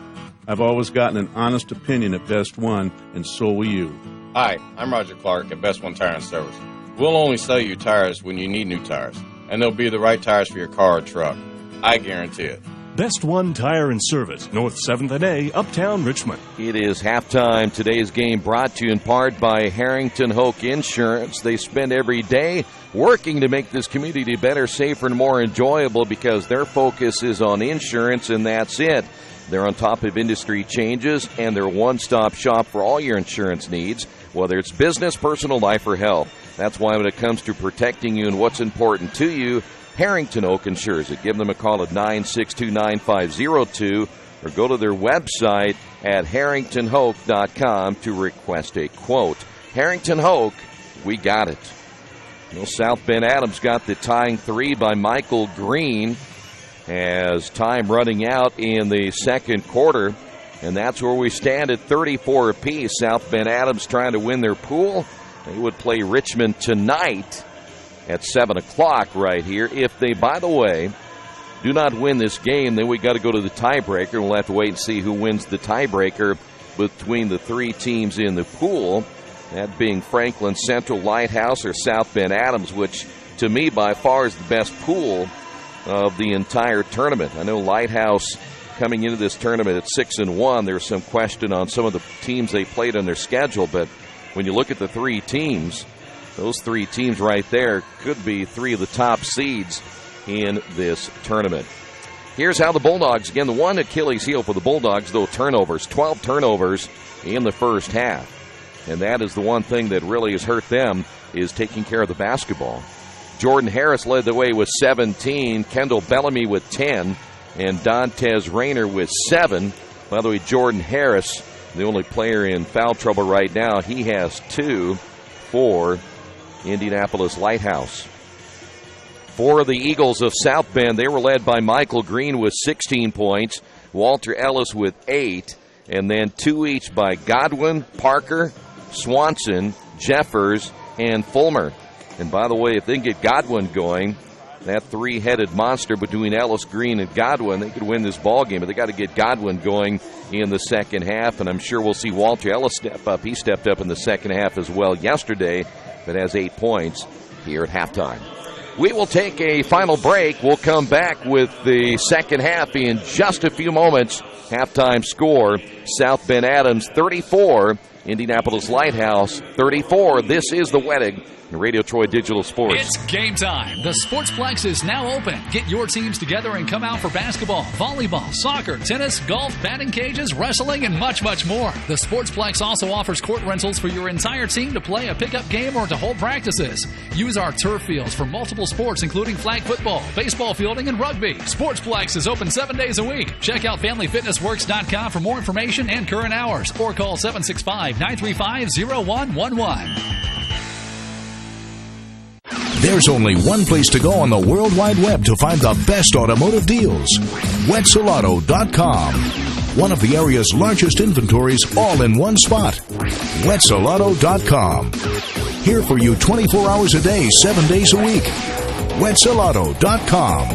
I've always gotten an honest opinion at Best One, and so will you. Hi, I'm Roger Clark at Best One Tire and Service. We'll only sell you tires when you need new tires, and they'll be the right tires for your car or truck. I guarantee it. Best One Tire and Service, North 7th and A, Uptown Richmond. It is halftime. Today's game brought to you in part by Harrington Hoke Insurance. They spend every day working to make this community better, safer, and more enjoyable because their focus is on insurance, and that's it. They're on top of industry changes, and they're a one-stop shop for all your insurance needs, whether it's business, personal, life, or health. That's why when it comes to protecting you and what's important to you, Harrington Oak insures it. Give them a call at 962-9502 or go to their website at harringtonhoke.com to request a quote. Harrington Hoke, we got it. Well, South Bend Adams got the tying three by Michael Green as time running out in the second quarter. And that's where we stand at 34 apiece. South Bend Adams trying to win their pool. They would play Richmond tonight at 7 o'clock right here. If they, by the way, do not win this game, then we got to go to the tiebreaker. We'll have to wait and see who wins the tiebreaker between the three teams in the pool, that being Franklin Central, Lighthouse, or South Bend Adams, which to me by far is the best pool of the entire tournament. I know Lighthouse coming into this tournament at 6-1. There's some question on some of the teams they played on their schedule, but when you look at the three teams, those three teams right there could be three of the top seeds in this tournament. Here's how the Bulldogs, again, the one Achilles heel for the Bulldogs, though, turnovers. 12 turnovers in the first half. And that is the one thing that really has hurt them, is taking care of the basketball. Jordan Harris led the way with 17, Kendall Bellamy with 10, and Dantes Rayner with 7. By the way, Jordan Harris, the only player in foul trouble right now, he has 2 for Indianapolis Lighthouse. For the Eagles of South Bend, they were led by Michael Green with 16 points, Walter Ellis with 8, and then 2 each by Godwin, Parker, Swanson, Jeffers, and Fulmer. And by the way, if they can get Godwin going, that three-headed monster between Ellis, Green, and Godwin, they could win this ball game. But they got to get Godwin going in the second half, and I'm sure we'll see Walter Ellis step up. He stepped up in the second half as well yesterday, but has 8 points here at halftime. We will take a final break. We'll come back with the second half in just a few moments. Halftime score, South Bend Adams 34, Indianapolis Lighthouse 34. This is the Wettig and Radio Troy Digital Sports. It's game time. The Sportsplex is now open. Get your teams together and come out for basketball, volleyball, soccer, tennis, golf, batting cages, wrestling, and much, much more. The Sportsplex also offers court rentals for your entire team to play a pickup game or to hold practices. Use our turf fields for multiple sports, including flag football, baseball fielding, and rugby. Sportsplex is open 7 days a week. Check out FamilyFitnessWorks.com for more information and current hours, or call 765-935-0111. There's only one place to go on the World Wide Web to find the best automotive deals. Wetzelauto.com. One of the area's largest inventories all in one spot. Wetzelauto.com. Here for you 24 hours a day, 7 days a week. Wetzelauto.com.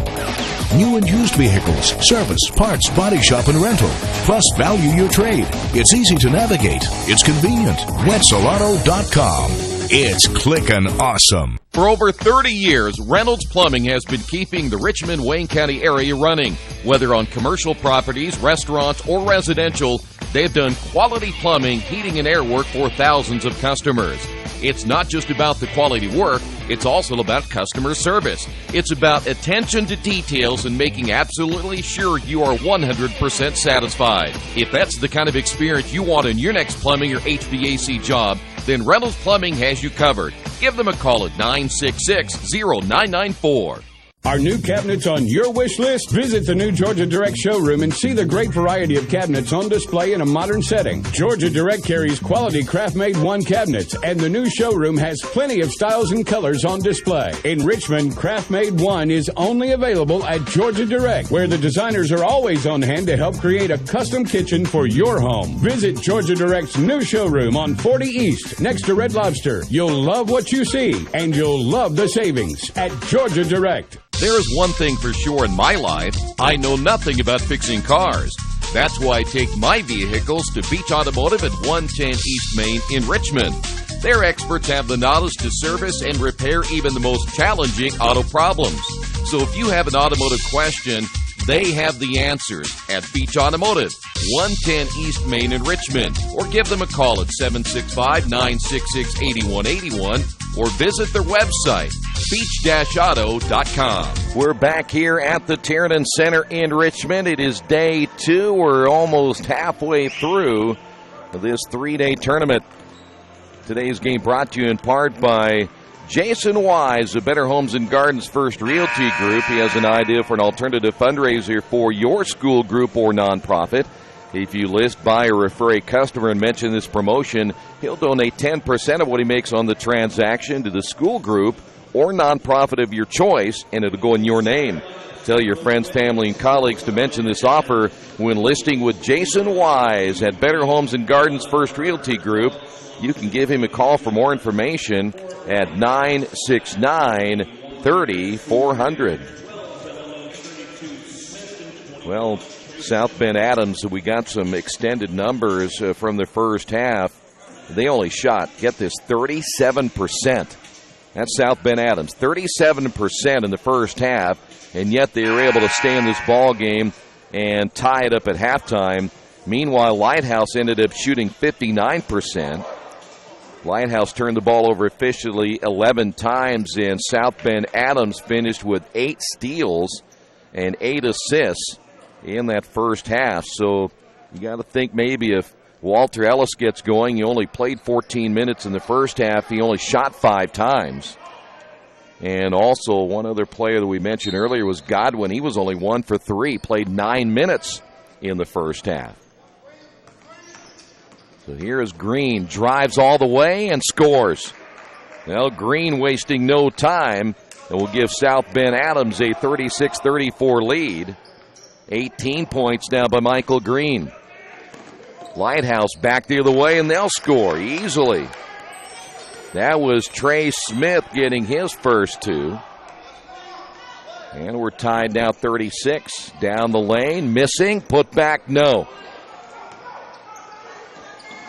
New and used vehicles, service, parts, body shop, and rental. Plus, value your trade. It's easy to navigate. It's convenient. Wetzelauto.com. It's clickin' awesome. For over 30 years, Reynolds Plumbing has been keeping the Richmond-Wayne County area running. Whether on commercial properties, restaurants, or residential, they've done quality plumbing, heating, and air work for thousands of customers. It's not just about the quality work, it's also about customer service. It's about attention to details and making absolutely sure you are 100% satisfied. If that's the kind of experience you want in your next plumbing or HVAC job, then Reynolds Plumbing has you covered. Give them a call at 966-0994. Are new cabinets on your wish list? Visit the new Georgia Direct showroom and see the great variety of cabinets on display in a modern setting. Georgia Direct carries quality craft-made one cabinets, and the new showroom has plenty of styles and colors on display. In Richmond, craft-made one is only available at Georgia Direct, where the designers are always on hand to help create a custom kitchen for your home. Visit Georgia Direct's new showroom on 40 East, next to Red Lobster. You'll love what you see, and you'll love the savings at Georgia Direct. There is one thing for sure in my life, I know nothing about fixing cars. That's why I take my vehicles to Beach Automotive at 110 East Main in Richmond. Their experts have the knowledge to service and repair even the most challenging auto problems. So if you have an automotive question, they have the answers at Beach Automotive, 110 East Main in Richmond. Or give them a call at 765-966-8181 or visit their website, beach-auto.com. We're back here at the Tiernan Center in Richmond. It is day 2. We're almost halfway through this 3-day tournament. Today's game brought to you in part by Jason Wise of Better Homes and Gardens First Realty Group. He has an idea for an alternative fundraiser for your school group or nonprofit. If you list, buy, or refer a customer and mention this promotion, he'll donate 10% of what he makes on the transaction to the school group or nonprofit of your choice, and it'll go in your name. Tell your friends, family, and colleagues to mention this offer when listing with Jason Wise at Better Homes and Gardens First Realty Group. You can give him a call for more information at 969-3400. Well, South Bend Adams, we got some extended numbers from the first half. They only shot, get this, 37%. That's South Bend Adams, 37% in the first half, and yet they were able to stay in this ball game and tie it up at halftime. Meanwhile, Lighthouse ended up shooting 59%. Lighthouse turned the ball over officially 11 times, and South Bend Adams finished with 8 steals and 8 assists in that first half. So you got to think maybe if Walter Ellis gets going, he only played 14 minutes in the first half. He only shot 5 times. And also one other player that we mentioned earlier was Godwin. He was only 1 for 3, played 9 minutes in the first half. So here is Green, drives all the way and scores. Well, Green wasting no time, and will give South Bend Adams a 36-34 lead. 18 points now by Michael Green. Lighthouse back the other way, and they'll score easily. That was Trey Smith getting his first 2. And we're tied now 36. Down the lane, missing, put back, no.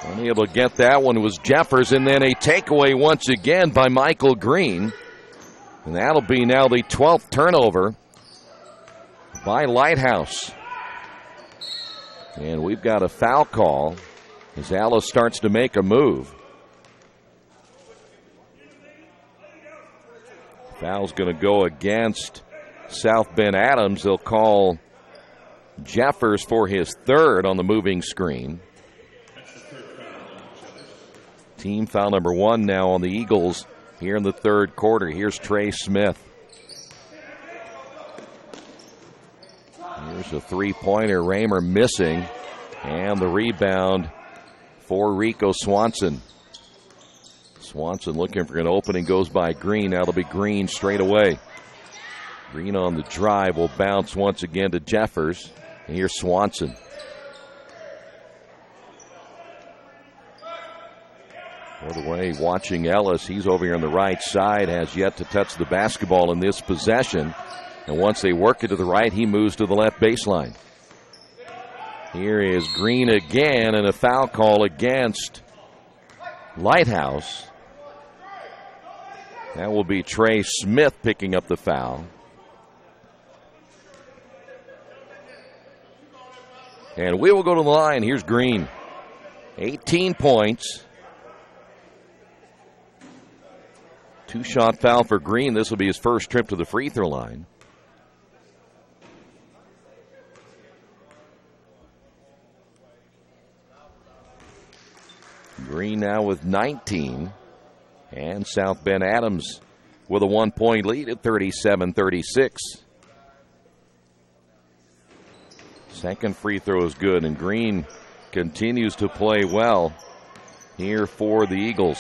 Unable to get that one was Jeffers, and then a takeaway once again by Michael Green. And that'll be now the 12th turnover by Lighthouse. And we've got a foul call as Ellis starts to make a move. Foul's going to go against South Bend Adams. They'll call Jeffers for his 3rd on the moving screen. Team foul number 1 now on the Eagles here in the 3rd quarter. Here's Trey Smith. Here's a 3-pointer. Raymer missing. And the rebound for Rico Swanson. Swanson looking for an opening, goes by Green. Now it'll be Green straight away. Green on the drive will bounce once again to Jeffers. And here's Swanson. By the way, watching Ellis, he's over here on the right side, has yet to touch the basketball in this possession. And once they work it to the right, he moves to the left baseline. Here is Green again, and a foul call against Lighthouse. That will be Trey Smith picking up the foul. And we will go to the line. Here's Green. 18 points. 2-shot foul for Green. This will be his first trip to the free throw line. Green now with 19. And South Bend Adams with a 1-point lead at 37-36. Second free throw is good, and Green continues to play well here for the Eagles.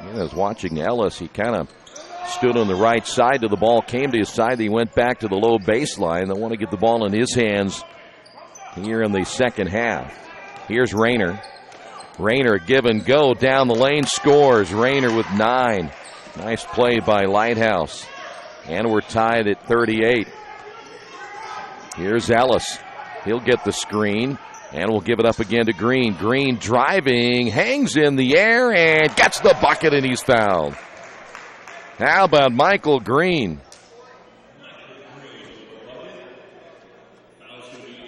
I was watching Ellis. He kind of stood on the right side till the ball came to his side. He went back to the low baseline. They want to get the ball in his hands here in the second half. Here's Rayner. Rayner give and go down the lane, scores. Rayner with 9. Nice play by Lighthouse. And we're tied at 38. Here's Ellis. He'll get the screen. And we'll give it up again to Green. Green driving, hangs in the air, and gets the bucket, and he's fouled. How about Michael Green?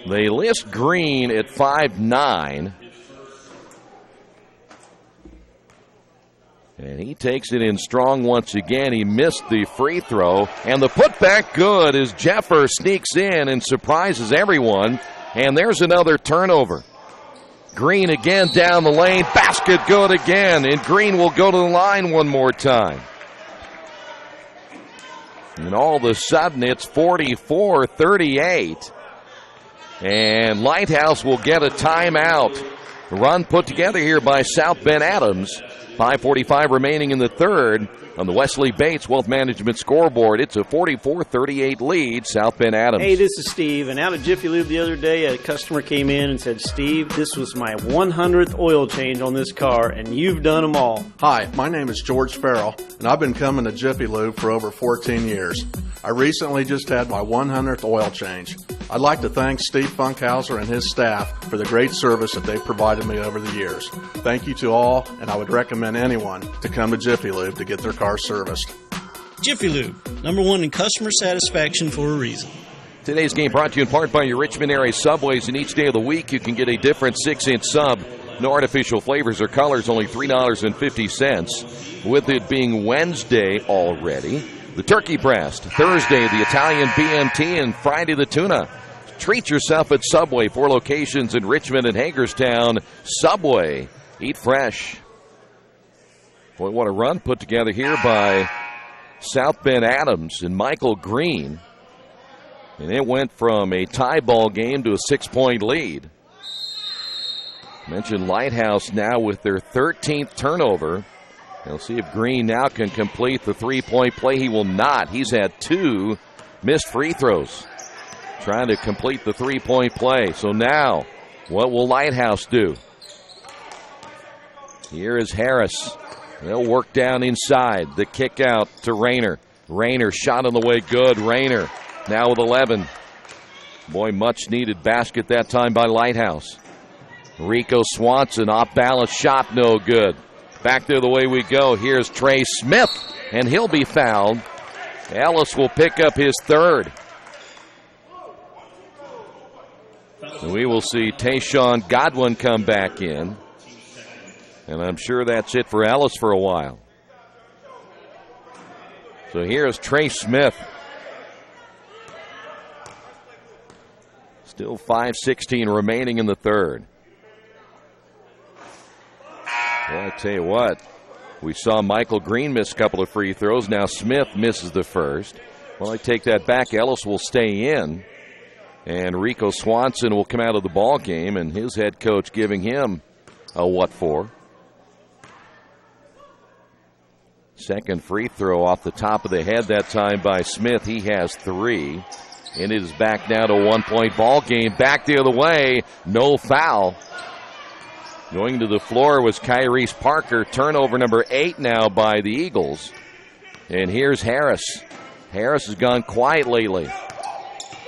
They list Green at 5'9". And he takes it in strong once again. He missed the free throw. And the putback good as Jeffers sneaks in and surprises everyone. And there's another turnover. Green again down the lane. Basket good again. And Green will go to the line one more time. And all of a sudden it's 44-38. And Lighthouse will get a timeout. run put together here by South Bend Adams. 5:45 remaining in the third. On the Wesley Bates Wealth Management scoreboard, it's a 44-38 lead, South Bend Adams. Hey, this is Steve, and out at Jiffy Lube the other day, a customer came in and said, Steve, this was my 100th oil change on this car, and you've done them all. Hi, my name is George Farrell, and I've been coming to Jiffy Lube for over 14 years. I recently just had my 100th oil change. I'd like to thank Steve Funkhauser and his staff for the great service that they've provided me over the years. Thank you to all, and I would recommend anyone to come to Jiffy Lube to get their car serviced. Jiffy Lube, #1 in customer satisfaction for a reason. Today's game brought to you in part by your Richmond area Subways, and each day of the week you can get a different 6-inch sub. No artificial flavors or colors, only $3.50. With it being Wednesday already, the turkey breast, Thursday the Italian BMT, and Friday the tuna. Treat yourself at Subway. 4 locations in Richmond and Hagerstown. Subway, eat fresh. Boy, what a run put together here by South Bend Adams and Michael Green. And it went from a tie ball game to a 6-point lead. Mentioned Lighthouse now with their 13th turnover. They'll see if Green now can complete the 3-point play. He will not. He's had 2 missed free throws trying to complete the 3-point play. So now, what will Lighthouse do? Here is Harris. They'll work down inside. The kick out to Rayner. Rayner shot on the way good. Rayner now with 11. Boy, much needed basket that time by Lighthouse. Rico Swanson off balance shot, no good. Back there the way we go. Here's Trey Smith, and he'll be fouled. Ellis will pick up his 3rd. And we will see Tayshawn Godwin come back in. And I'm sure that's it for Ellis for a while. So here's Trey Smith. Still 5:16 remaining in the third. Well, I tell you what, we saw Michael Green miss a couple of free throws. Now Smith misses the first. Well, I take that back. Ellis will stay in. And Rico Swanson will come out of the ball game, and his head coach giving him a what for. Second free throw off the top of the head that time by Smith. He has 3. And it is back now to a 1-point ball game. Back the other way. No foul. Going to the floor was Kyrese Parker. Turnover number 8 now by the Eagles. And here's Harris. Harris has gone quiet lately.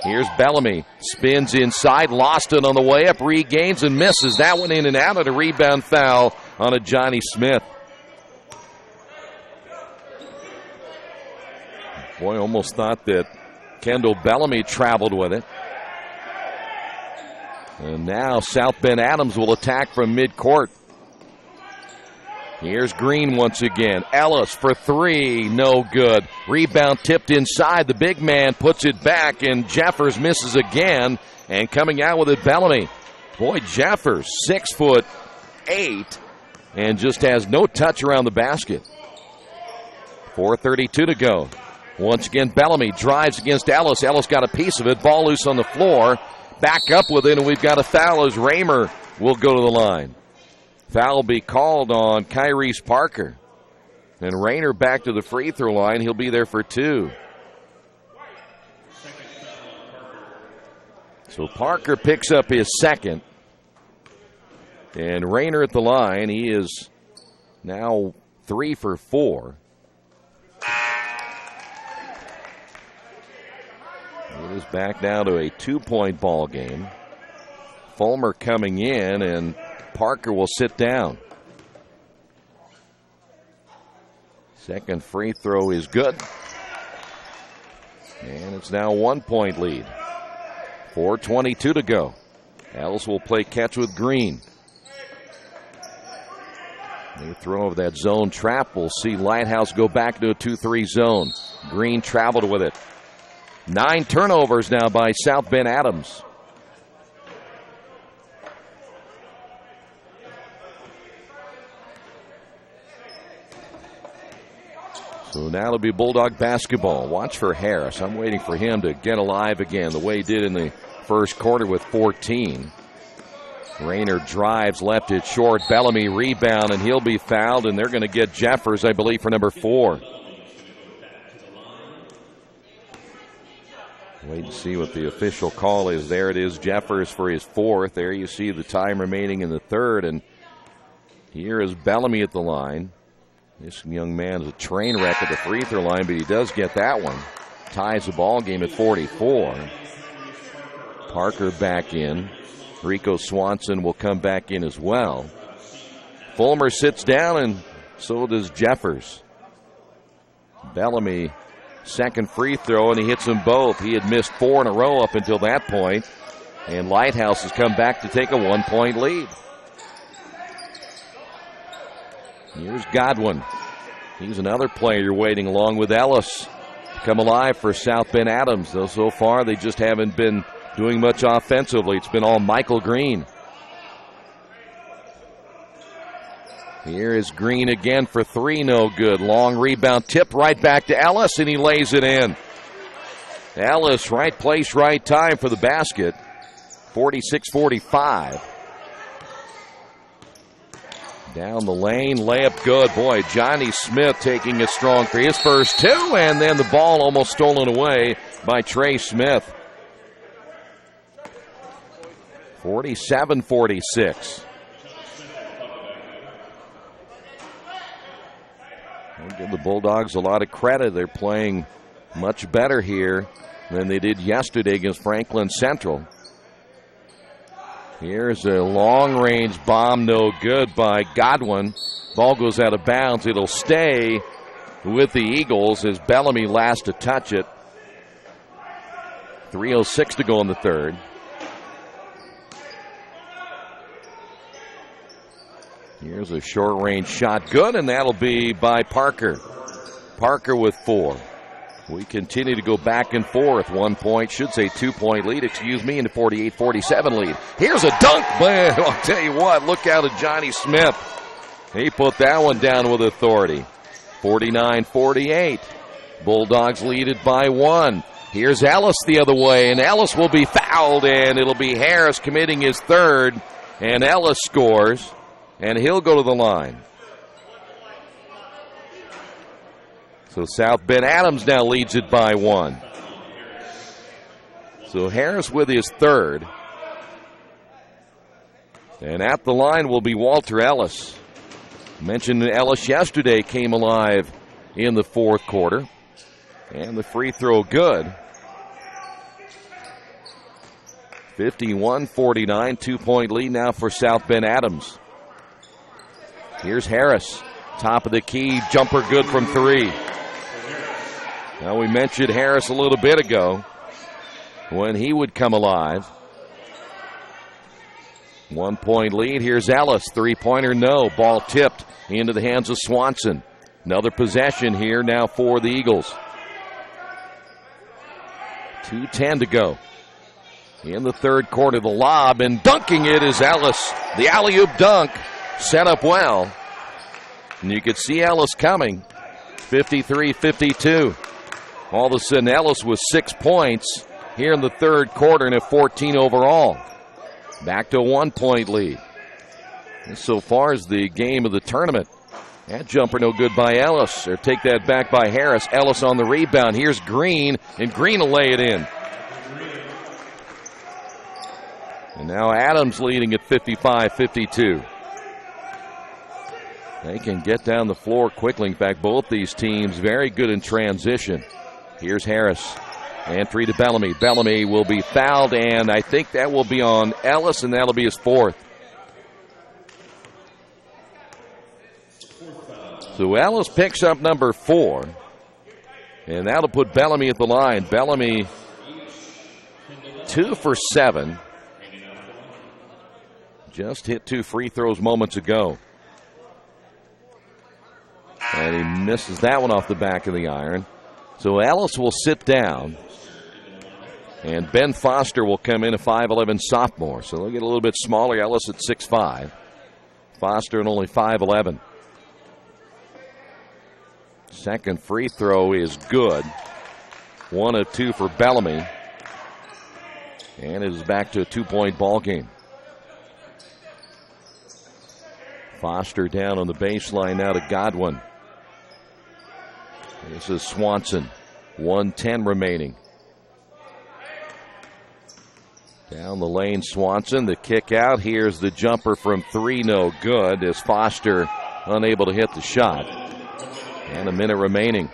Here's Bellamy. Spins inside. Lost it on the way up. Regains and misses. That one in and out of the rebound foul on a Johnny Smith. Boy, almost thought that Kendall Bellamy traveled with it. And now South Bend Adams will attack from midcourt. Here's Green once again. Ellis for 3, no good. Rebound tipped inside. The big man puts it back, and Jeffers misses again. And coming out with it, Bellamy. Boy, Jeffers, 6'8", and just has no touch around the basket. 4:32 to go. Once again, Bellamy drives against Ellis. Ellis got a piece of it. Ball loose on the floor. Back up with it, and we've got a foul as Raymer will go to the line. Foul will be called on Kyrese Parker. And Rayner back to the free throw line. He'll be there for 2. So Parker picks up his 2nd. And Rayner at the line. He is now 3 for 4. It is back now to a 2-point ball game. Fulmer coming in, and Parker will sit down. Second free throw is good. And it's now a 1-point lead. 4:22 to go. Ellis will play catch with Green. They throw over that zone trap. We'll see Lighthouse go back to a 2-3 zone. Green traveled with it. 9 turnovers now by South Bend Adams. So now it'll be Bulldog basketball. Watch for Harris. I'm waiting for him to get alive again the way he did in the first quarter with 14. Rayner drives, left it short. Bellamy rebound, and he'll be fouled, and they're going to get Jeffers, I believe, for number 4. Wait and see what the official call is. There it is, Jeffers for his 4th. There you see the time remaining in the 3rd, and here is Bellamy at the line. This young man is a train wreck at the free throw line, but he does get that one. Ties the ball game at 44. Parker back in. Rico Swanson will come back in as well. Fulmer sits down, and so does Jeffers. Bellamy, second free throw, and he hits them both. He had missed 4 in a row up until that point, and Lighthouse has come back to take a 1-point lead. Here's Godwin. He's another player waiting along with Ellis. Come alive for South Bend Adams, though so far they just haven't been doing much offensively. It's been all Michael Green. Here is Green again for 3, no good. Long rebound, tip right back to Ellis, and he lays it in. Ellis, right place, right time for the basket. 46-45. Down the lane, layup good. Boy, Johnny Smith taking a strong three. His first 2, and then the ball almost stolen away by Trey Smith. 47-46. I'll give the Bulldogs a lot of credit. They're playing much better here than they did yesterday against Franklin Central. Here's a long-range bomb, no good by Godwin. Ball goes out of bounds. It'll stay with the Eagles as Bellamy last to touch it. 3:06 to go in the 3rd. Here's a short-range shot. Good, and that'll be by Parker. Parker with 4. We continue to go back and forth. 1 point, should say 2-point lead, in the 48-47 lead. Here's a dunk. Man, I'll tell you what, look out at Johnny Smith. He put that one down with authority. 49-48. Bulldogs lead it by 1. Here's Ellis the other way, and Ellis will be fouled, and it'll be Harris committing his 3rd, and Ellis scores. And he'll go to the line. So South Bend Adams now leads it by 1. So Harris with his 3rd. And at the line will be Walter Ellis. Mentioned Ellis yesterday came alive in the 4th quarter. And the free throw good. 51-49, 2-point lead now for South Bend Adams. Here's Harris, top of the key, jumper good from 3. Now we mentioned Harris a little bit ago when he would come alive. 1-point lead, here's Ellis, 3-pointer, no. Ball tipped into the hands of Swanson. Another possession here now for the Eagles. 2:10 to go. In the 3rd quarter, the lob, and dunking it is Ellis. The alley-oop dunk. Set up well. And you could see Ellis coming. 53-52. All of a sudden, Ellis with 6 points here in the 3rd quarter and a 14 overall. Back to a 1-point lead. And so far as the game of the tournament. That jumper no good by Ellis. Or take that back by Harris. Ellis on the rebound. Here's Green, and Green will lay it in. And now Adams leading at 55-52. They can get down the floor quickly. In fact, both these teams very good in transition. Here's Harris. Entry to Bellamy. Bellamy will be fouled, and I think that will be on Ellis, and that'll be his 4th. So Ellis picks up number 4, and that'll put Bellamy at the line. Bellamy 2 for 7. Just hit 2 free throws moments ago. And he misses that one off the back of the iron. So Ellis will sit down. And Ben Foster will come in, a 5'11 sophomore. So they'll get a little bit smaller. Ellis at 6'5. Foster at only 5'11. Second free throw is good. 1 of 2 for Bellamy. And it is back to a 2-point ball game. Foster down on the baseline now to Godwin. This is Swanson. 1:10 remaining. Down the lane, Swanson. The kick out. Here's the jumper from 3. No good as Foster unable to hit the shot. And a minute remaining.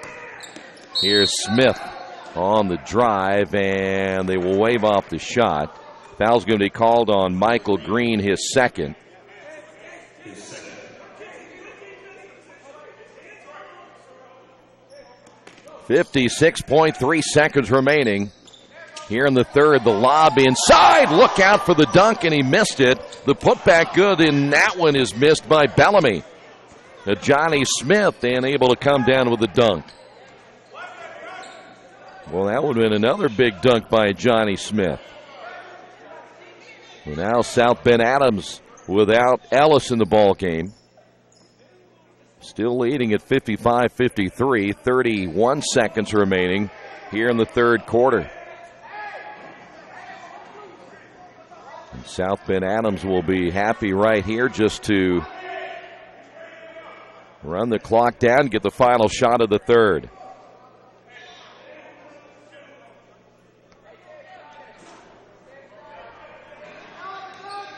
Here's Smith on the drive, and they will wave off the shot. Foul's going to be called on Michael Green, his second. .3 seconds remaining. Here in the third, the lob inside. Look out for the dunk, and he missed it. The putback good, and that one is missed by Bellamy. Johnny Smith, and able to come down with the dunk. Well, that would have been another big dunk by Johnny Smith. Well, now South Bend Adams without Ellis in the ball game. Still leading at 55-53, 31 seconds remaining here in the third quarter. And South Bend Adams will be happy right here just to run the clock down and get the final shot of the third.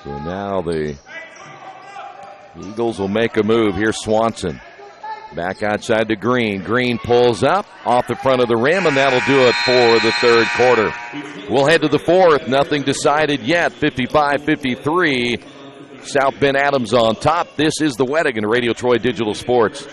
So now the Eagles will make a move. Here's Swanson. Back outside to Green. Green pulls up off the front of the rim, and that'll do it for the third quarter. We'll head to the fourth. Nothing decided yet. 55-53. South Bend Adams on top. This is the Wettig and Radio Troy Digital Sports.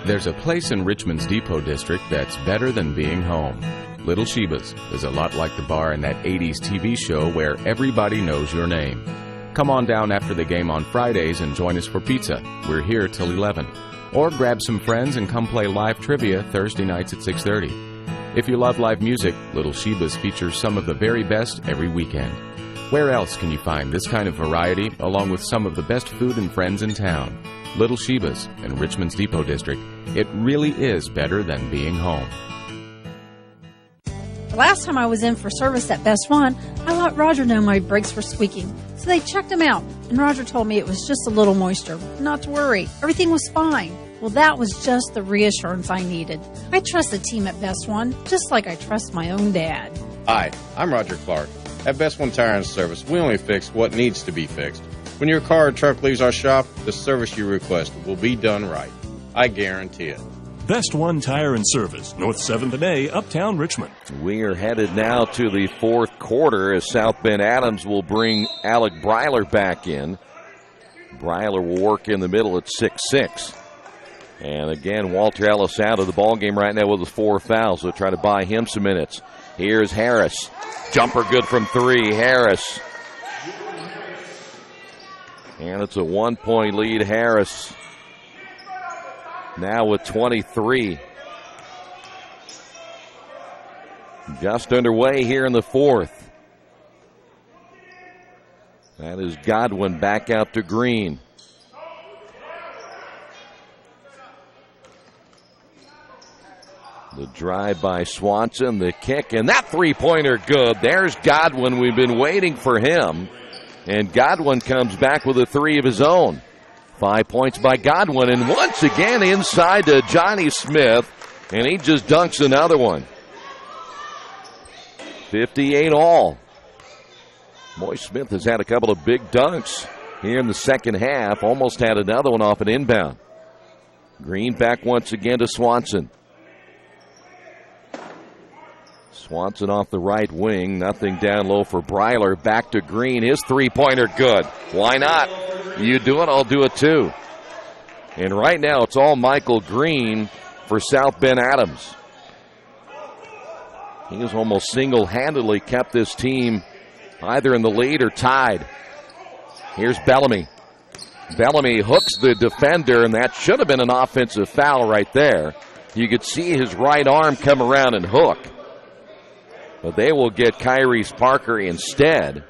There's a place in Richmond's Depot District that's better than being home. Little Sheba's is a lot like the bar in that 80s TV show where everybody knows your name. Come on down after the game on Fridays and join us for pizza. We're here till 11. Or grab some friends and come play live trivia Thursday nights at 6:30. If you love live music, Little Sheba's features some of the very best every weekend. Where else can you find this kind of variety along with some of the best food and friends in town? Little Sheba's in Richmond's Depot District. It really is better than being home. The last time I was in for service at Best One, I let Roger know my brakes were squeaking. So they checked them out, and Roger told me it was just a little moisture. Not to worry, everything was fine. Well, that was just the reassurance I needed. I trust the team at Best One, just like I trust my own dad. Hi, I'm Roger Clark. At Best One Tire and Service, we only fix what needs to be fixed. When your car or truck leaves our shop, the service you request will be done right. I guarantee it. Best One Tire and Service, North 7th and A, Uptown Richmond. We are headed now to the fourth quarter as South Bend Adams will bring Alec Breiler back in. Breiler will work in the middle at 6'6". And again, Walter Ellis out of the ballgame right now with 4 fouls. So try to buy him some minutes. Here's Harris. Jumper good from 3. Harris. And it's a 1-point lead. Harris now with 23. Just underway here in the fourth. That is Godwin back out to Green. The drive by Swanson, the kick, and that three-pointer good. There's Godwin. We've been waiting for him. And Godwin comes back with a 3 of his own. 5 points by Godwin, and once again inside to Johnny Smith, and he just dunks another one. 58 all. Boy, Smith has had a couple of big dunks here in the second half. Almost had another one off an inbound. Green back once again to Swanson. Swanson off the right wing. Nothing down low for Breiler. Back to Green. His three-pointer good. Why not? You do it, I'll do it too. And right now it's all Michael Green for South Bend Adams. He has almost single-handedly kept this team either in the lead or tied. Here's Bellamy. Bellamy hooks the defender, and that should have been an offensive foul right there. You could see his right arm come around and hook. But they will get Kyrese Parker instead.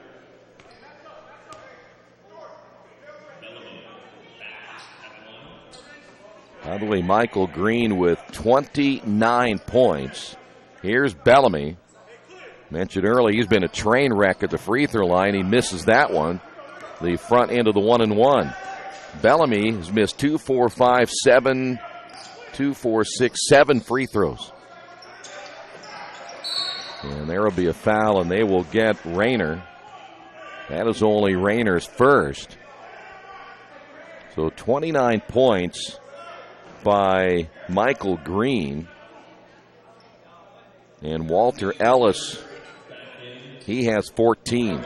By the way, Michael Green with 29 points. Here's Bellamy. Mentioned earlier, he's been a train wreck at the free throw line. He misses that one. The front end of the 1-and-1. Bellamy has missed 2, 4, 5, 7, 2, 4, 6, 7 free throws. And there will be a foul, and they will get Rayner. That is only Rayner's first. So 29 points by Michael Green. And Walter Ellis, he has 14.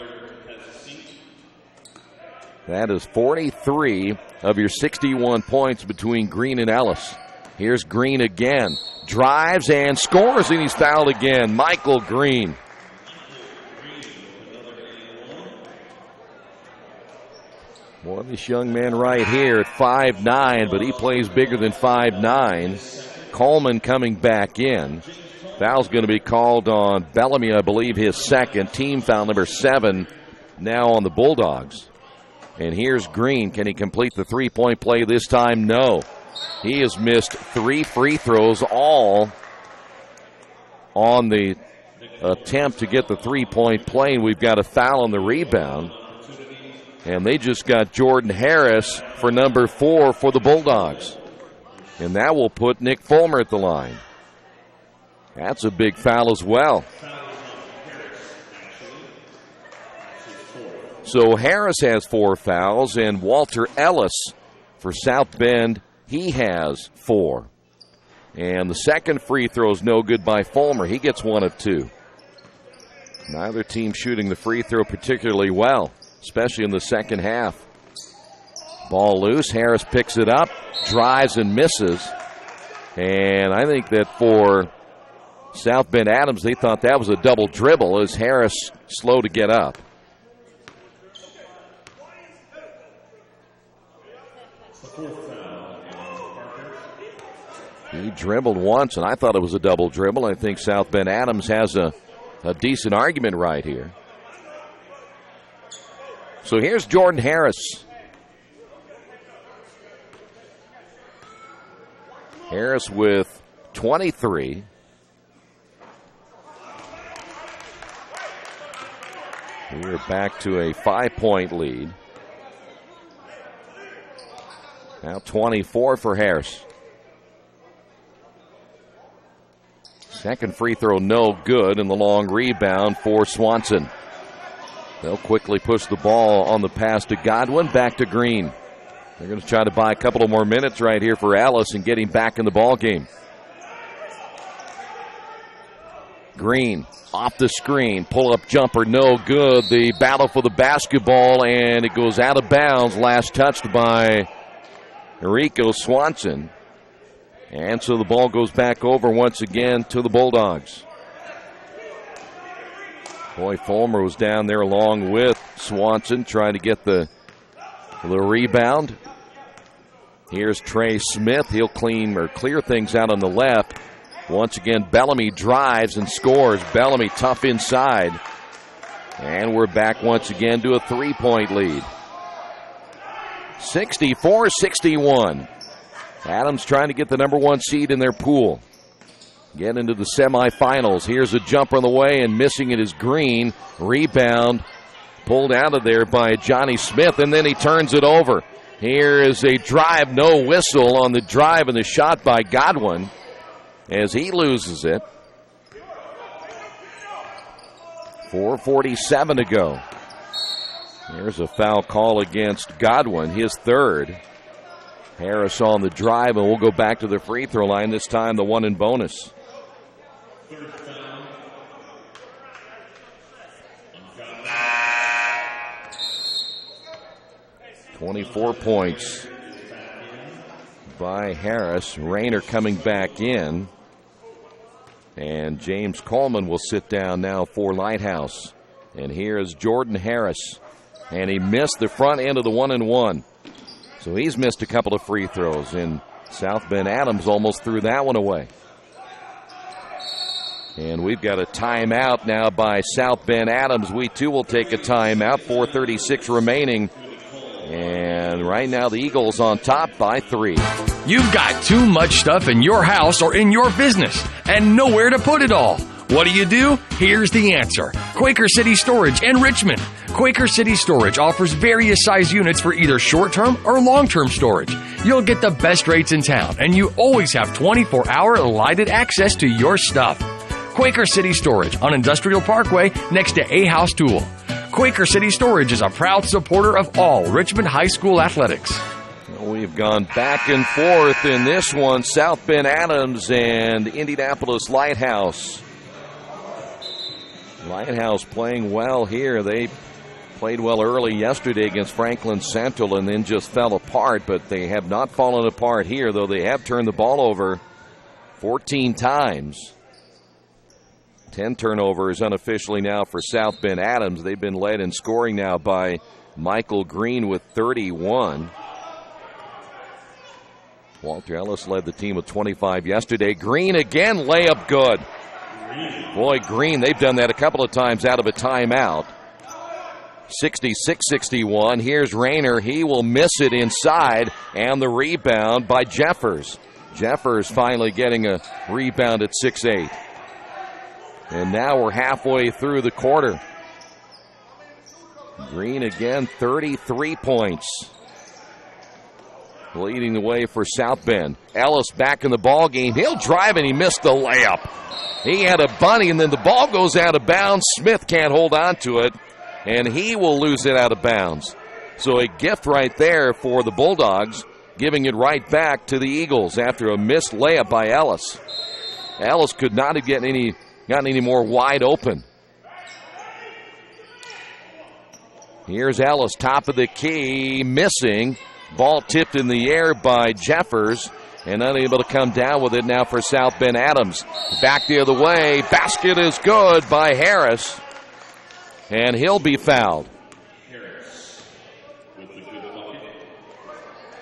That is 43 of your 61 points between Green and Ellis. Here's Green again. Drives and scores, and he's fouled again. Michael Green. Boy, this young man right here at 5'9", but he plays bigger than 5'9". Coleman coming back in. Foul's going to be called on Bellamy, I believe his second. Team foul number 7 now on the Bulldogs. And here's Green. Can he complete the three-point play this time? No. He has missed 3 free throws, all on the attempt to get the three-point play. And we've got a foul on the rebound. And they just got Jordan Harris for number 4 for the Bulldogs. And that will put Nick Fulmer at the line. That's a big foul as well. So Harris has 4 fouls, and Walter Ellis for South Bend, he has 4. And the second free throw is no good by Fulmer. He gets 1 of 2. Neither team shooting the free throw particularly well, especially in the second half. Ball loose. Harris picks it up, drives and misses. And I think that for South Bend Adams, they thought that was a double dribble as Harris slow to get up. He dribbled once, and I thought it was a double dribble. I think South Bend Adams has a decent argument right here. So here's Jordan Harris. Harris with 23. We're back to a 5-point lead. Now 24 for Harris. Second free throw no good, and the long rebound for Swanson. They'll quickly push the ball on the pass to Godwin, back to Green. They're going to try to buy a couple of more minutes right here for Ellis and get him back in the ball game. Green off the screen, pull-up jumper, no good. The battle for the basketball, and it goes out of bounds. Last touched by Rico Swanson. And so the ball goes back over once again to the Bulldogs. Boy, Fulmer was down there along with Swanson trying to get the rebound. Here's Trey Smith. He'll clear things out on the left. Once again, Bellamy drives and scores. Bellamy tough inside. And we're back once again to a 3-point lead. 64-61. Adams trying to get the number 1 seed in their pool. Get into the semifinals. Here's a jumper on the way, and missing it is Green. Rebound pulled out of there by Johnny Smith, and then he turns it over. Here is a drive, no whistle on the drive, and the shot by Godwin as he loses it. 4:47 to go. There's a foul call against Godwin, his third. Harris on the drive, and we'll go back to the free throw line, this time the one in bonus. 24 points by Harris. Rayner coming back in. And James Coleman will sit down now for Lighthouse. And here is Jordan Harris. And he missed the front end of the 1-and-1. So he's missed a couple of free throws. And South Bend Adams almost threw that one away. And we've got a timeout now by South Bend Adams. We too will take a timeout. 4:36 remaining. And right now the Eagles on top by 3. You've got too much stuff in your house or in your business and nowhere to put it all. What do? Here's the answer. Quaker City Storage in Richmond. Quaker City Storage offers various size units for either short-term or long-term storage. You'll get the best rates in town, and you always have 24-hour lighted access to your stuff. Quaker City Storage on Industrial Parkway next to A House Tool. Quaker City Storage is a proud supporter of all Richmond High School athletics. We've gone back and forth in this one. South Bend Adams and Indianapolis Lighthouse. Lighthouse playing well here. They played well early yesterday against Franklin Central and then just fell apart, but they have not fallen apart here, though they have turned the ball over 14 times. 10 turnovers unofficially now for South Bend Adams. They've been led in scoring now by Michael Green with 31. Walter Ellis led the team with 25 yesterday. Green again, layup good. Boy, Green, they've done that a couple of times out of a timeout. 66-61. Here's Rayner. He will miss it inside, and the rebound by Jeffers. Jeffers finally getting a rebound at 6'8". And now we're halfway through the quarter. Green again, 33 points. Leading the way for South Bend. Ellis back in the ball game. He'll drive, and he missed the layup. He had a bunny, and then the ball goes out of bounds. Smith can't hold on to it, and he will lose it out of bounds. So a gift right there for the Bulldogs, giving it right back to the Eagles after a missed layup by Ellis. Ellis could not have gotten any more wide open. Here's Ellis, top of the key, missing. Ball tipped in the air by Jeffers, and unable to come down with it now for South Bend Adams. Back the other way. Basket is good by Harris, and he'll be fouled.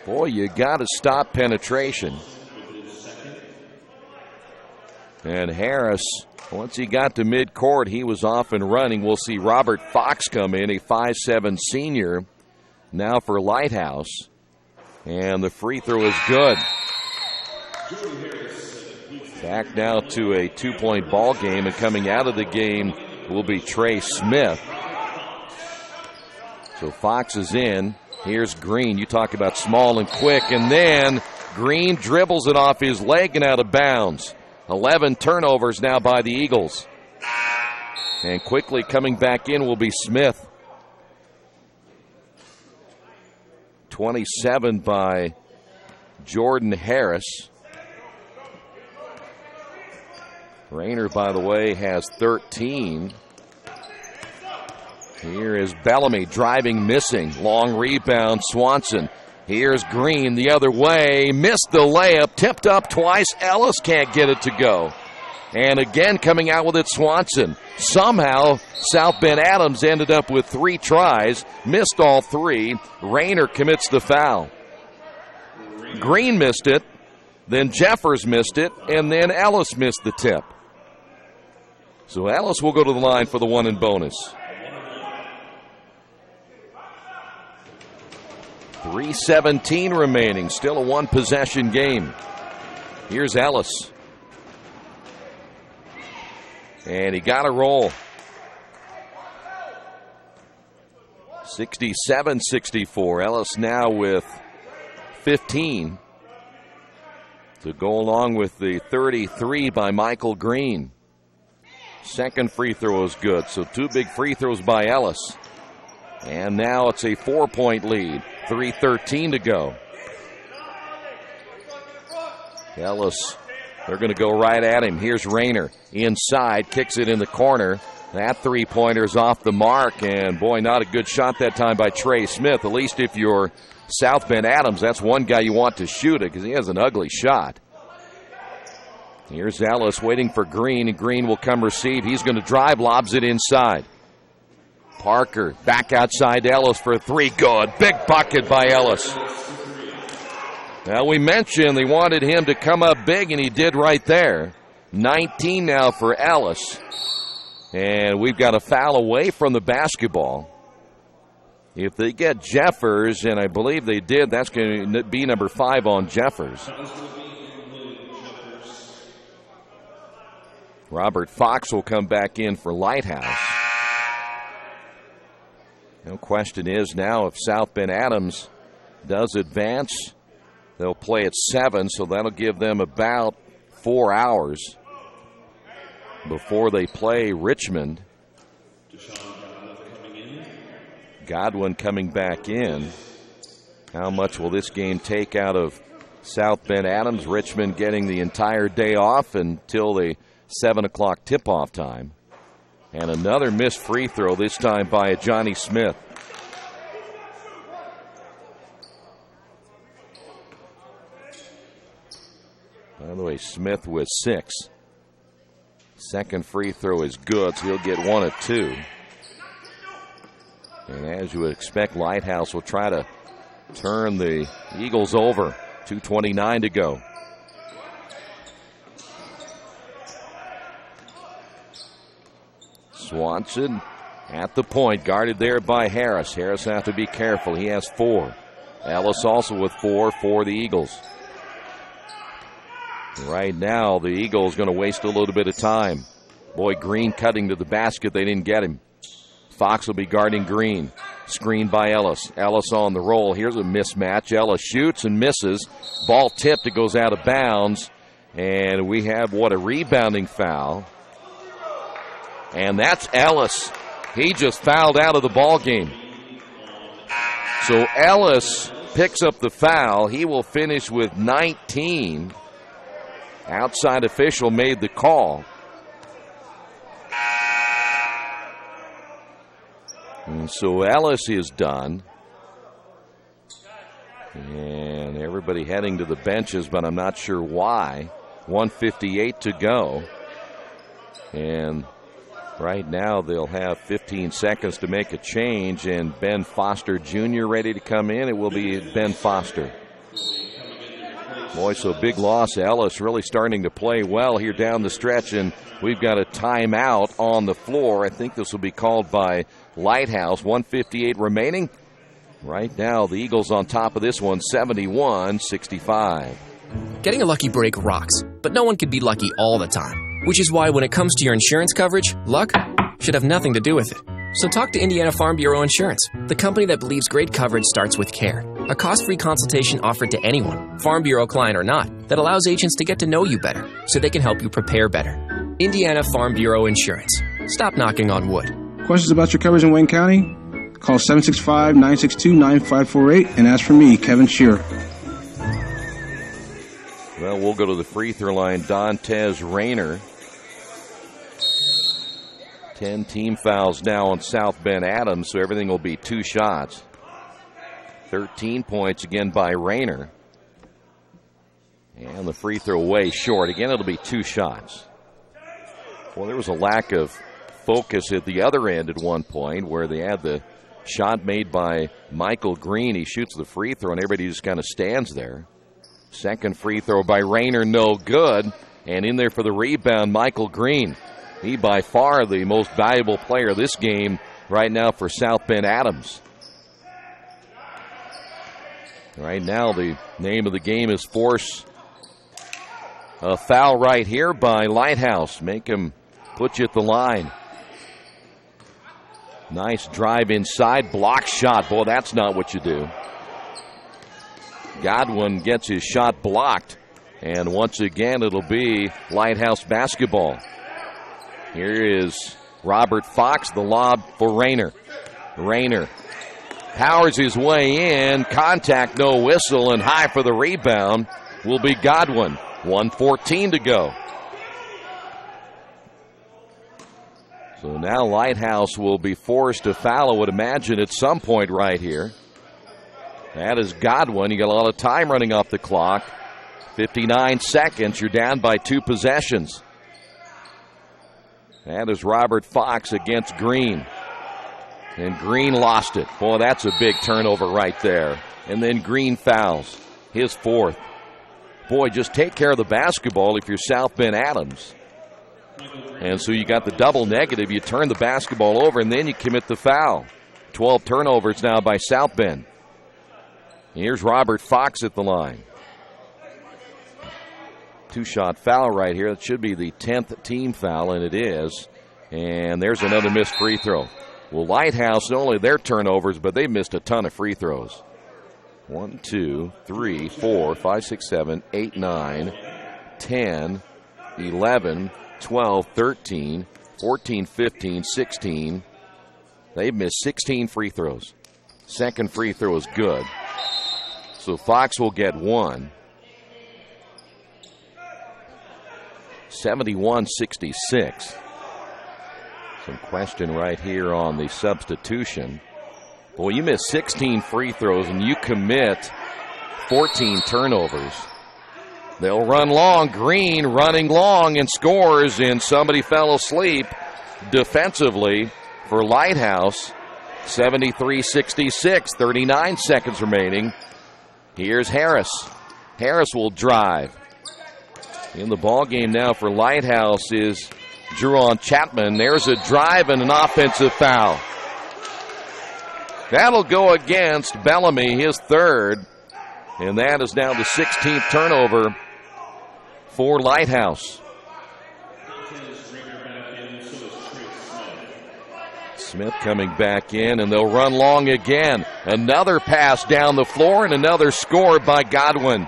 Boy, you got to stop penetration. And Harris, once he got to midcourt, he was off and running. We'll see Robert Fox come in, a 5'7" senior, now for Lighthouse. And the free throw is good. Back now to a 2-point ball game, and coming out of the game will be Trey Smith. So Fox is in. Here's Green. You talk about small and quick, and then Green dribbles it off his leg and out of bounds. 11 turnovers now by the Eagles. And quickly coming back in will be Smith. 27 by Jordan Harris. Rayner, by the way, has 13. Here is Bellamy driving, missing. Long rebound, Swanson. Here's Green the other way. Missed the layup, tipped up twice. Ellis can't get it to go. And again coming out with it, Swanson. Somehow, South Bend Adams ended up with 3 tries. Missed all 3. Rayner commits the foul. Green missed it. Then Jeffers missed it. And then Ellis missed the tip. So Ellis will go to the line for the 1 and bonus. 3:17 remaining. Still a 1-possession game. Here's Ellis. And he got a roll. 67-64. Ellis now with 15 to go along with the 33 by Michael Green. Second free throw is good. So 2 big free throws by Ellis. And now it's a 4-point lead. 3:13 to go. Ellis, they're going to go right at him. Here's Rayner inside, kicks it in the corner. That 3-pointer's off the mark, and boy, not a good shot that time by Trey Smith. At least if you're South Bend Adams, that's one guy you want to shoot it because he has an ugly shot. Here's Ellis waiting for Green, and Green will come receive. He's going to drive, lobs it inside. Parker back outside Ellis for a 3. Good. Big bucket by Ellis. Now, we mentioned they wanted him to come up big, and he did right there. 19 now for Ellis. And we've got a foul away from the basketball. If they get Jeffers, and I believe they did, that's going to be number 5 on Jeffers. Robert Fox will come back in for Lighthouse. No question is now if South Bend Adams does advance, they'll play at 7, so that'll give them about 4 hours before they play Richmond. Godwin coming back in. How much will this game take out of South Bend Adams? Richmond getting the entire day off until the 7 o'clock tip-off time. And another missed free throw, this time by Johnny Smith. By the way, Smith with 6. Second free throw is good, so he'll get 1 of 2. And as you would expect, Lighthouse will try to turn the Eagles over. 2:29 to go. Swanson at the point, guarded there by Harris. Harris has to be careful. He has 4. Ellis also with 4 for the Eagles. Right now, the Eagles going to waste a little bit of time. Boy, Green cutting to the basket. They didn't get him. Fox will be guarding Green. Screened by Ellis. Ellis on the roll. Here's a mismatch. Ellis shoots and misses. Ball tipped. It goes out of bounds. And we have, a rebounding foul. And that's Ellis. He just fouled out of the ball game. So Ellis picks up the foul. He will finish with 19. Outside official made the call. And so Ellis is done. And everybody heading to the benches, but I'm not sure why. 1:58 to go. And right now they'll have 15 seconds to make a change, and Ben Foster Jr. ready to come in. It will be Ben Foster. Boy, so big loss. Ellis really starting to play well here down the stretch, and we've got a timeout on the floor. I think this will be called by Lighthouse. 1:58 remaining. Right now, the Eagles on top of this one, 71-65. Getting a lucky break rocks, but no one can be lucky all the time. Which is why when it comes to your insurance coverage, luck should have nothing to do with it. So talk to Indiana Farm Bureau Insurance, the company that believes great coverage starts with care. A cost-free consultation offered to anyone, Farm Bureau client or not, that allows agents to get to know you better so they can help you prepare better. Indiana Farm Bureau Insurance. Stop knocking on wood. Questions about your coverage in Wayne County? Call 765-962-9548 and ask for me, Kevin Shearer. Well, we'll go to the free throw line. Dantes Rayner. 10 team fouls now on South Bend Adams, so everything will be 2 shots. 13 points again by Rayner. And the free throw way short. Again, it'll be 2 shots. Well, there was a lack of focus at the other end at one point where they had the shot made by Michael Green. He shoots the free throw, and everybody just kind of stands there. Second free throw by Rayner, no good. And in there for the rebound, Michael Green. He by far the most valuable player this game right now for South Bend Adams. Right now, the name of the game is force a foul right here by Lighthouse. Make him put you at the line. Nice drive inside, block shot. Boy, that's not what you do. Godwin gets his shot blocked. And once again, it'll be Lighthouse basketball. Here is Robert Fox, the lob for Rayner. Rayner powers his way in. Contact, no whistle, and high for the rebound will be Godwin. 1:14 to go. So now Lighthouse will be forced to foul, I would imagine, at some point right here. That is Godwin. You got a lot of time running off the clock. 59 seconds. You're down by 2 possessions. That is Robert Fox against Green. And Green lost it. Boy, that's a big turnover right there. And then Green fouls. His 4th. Boy, just take care of the basketball if you're South Bend Adams. And so you got the double negative. You turn the basketball over, and then you commit the foul. 12 turnovers now by South Bend. Here's Robert Fox at the line. Two-shot foul right here. That should be the 10th team foul, and it is. And there's another missed free throw. Well, Lighthouse, not only their turnovers, but they missed a ton of free throws. 1, 2, 3, 4, 5, 6, 7, 8, 9, 10, 11, 12, 13, 14, 15, 16. They've missed 16 free throws. Second free throw is good. So Fox will get one. 71-66. Some question right here on the substitution. Boy, you miss 16 free throws and you commit 14 turnovers. They'll run long. Green running long and scores, and somebody fell asleep defensively for Lighthouse. 73-66, 39 seconds remaining. Here's Harris. Harris will drive. In the ball game now for Lighthouse is Juron Chapman. There's a drive and an offensive foul. That'll go against Bellamy, his third. And that is now the 16th turnover for Lighthouse. Smith coming back in, and they'll run long again. Another pass down the floor and another score by Godwin.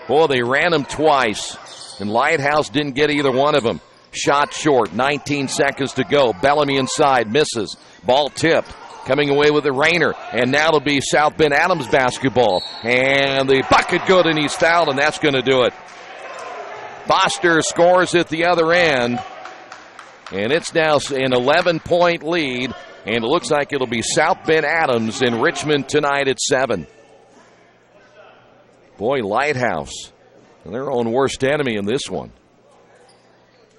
Boy, they ran him twice, and Lighthouse didn't get either one of them. Shot short, 19 seconds to go. Bellamy inside, misses. Ball tipped. Coming away with the Rainer, and now it'll be South Bend Adams basketball. And the bucket good, and he's fouled, and that's going to do it. Foster scores at the other end, and it's now an 11-point lead, and it looks like it'll be South Bend Adams in Richmond tonight at 7. Boy, Lighthouse, their own worst enemy in this one.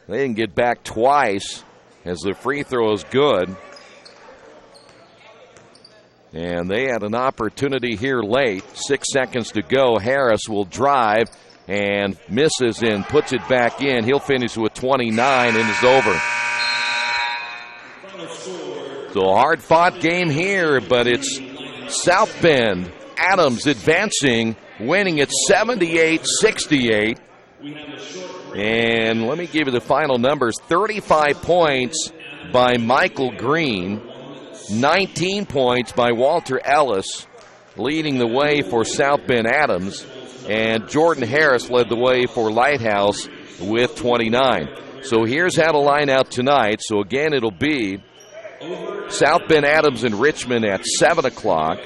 They didn't get back twice as the free throw is good. And they had an opportunity here late. 6 seconds to go. Harris will drive and misses and puts it back in. He'll finish with 29 and is over. So a hard-fought game here, but it's South Bend Adams advancing, winning at 78-68. And let me give you the final numbers. 35 points by Michael Green. 19 points by Walter Ellis, leading the way for South Bend Adams. And Jordan Harris led the way for Lighthouse with 29. So here's how to line out tonight. So again, it'll be South Bend Adams and Richmond at 7 o'clock.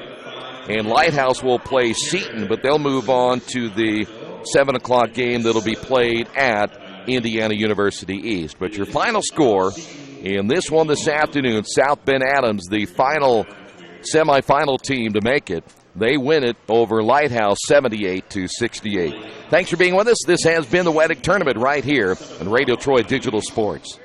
And Lighthouse will play Seton, but they'll move on to the 7 o'clock game that'll be played at Indiana University East. But your final score in this one this afternoon, South Bend Adams, the final semifinal team to make it. They win it over Lighthouse 78-68. Thanks for being with us. This has been the Wettig Tournament right here on Radio Troy Digital Sports.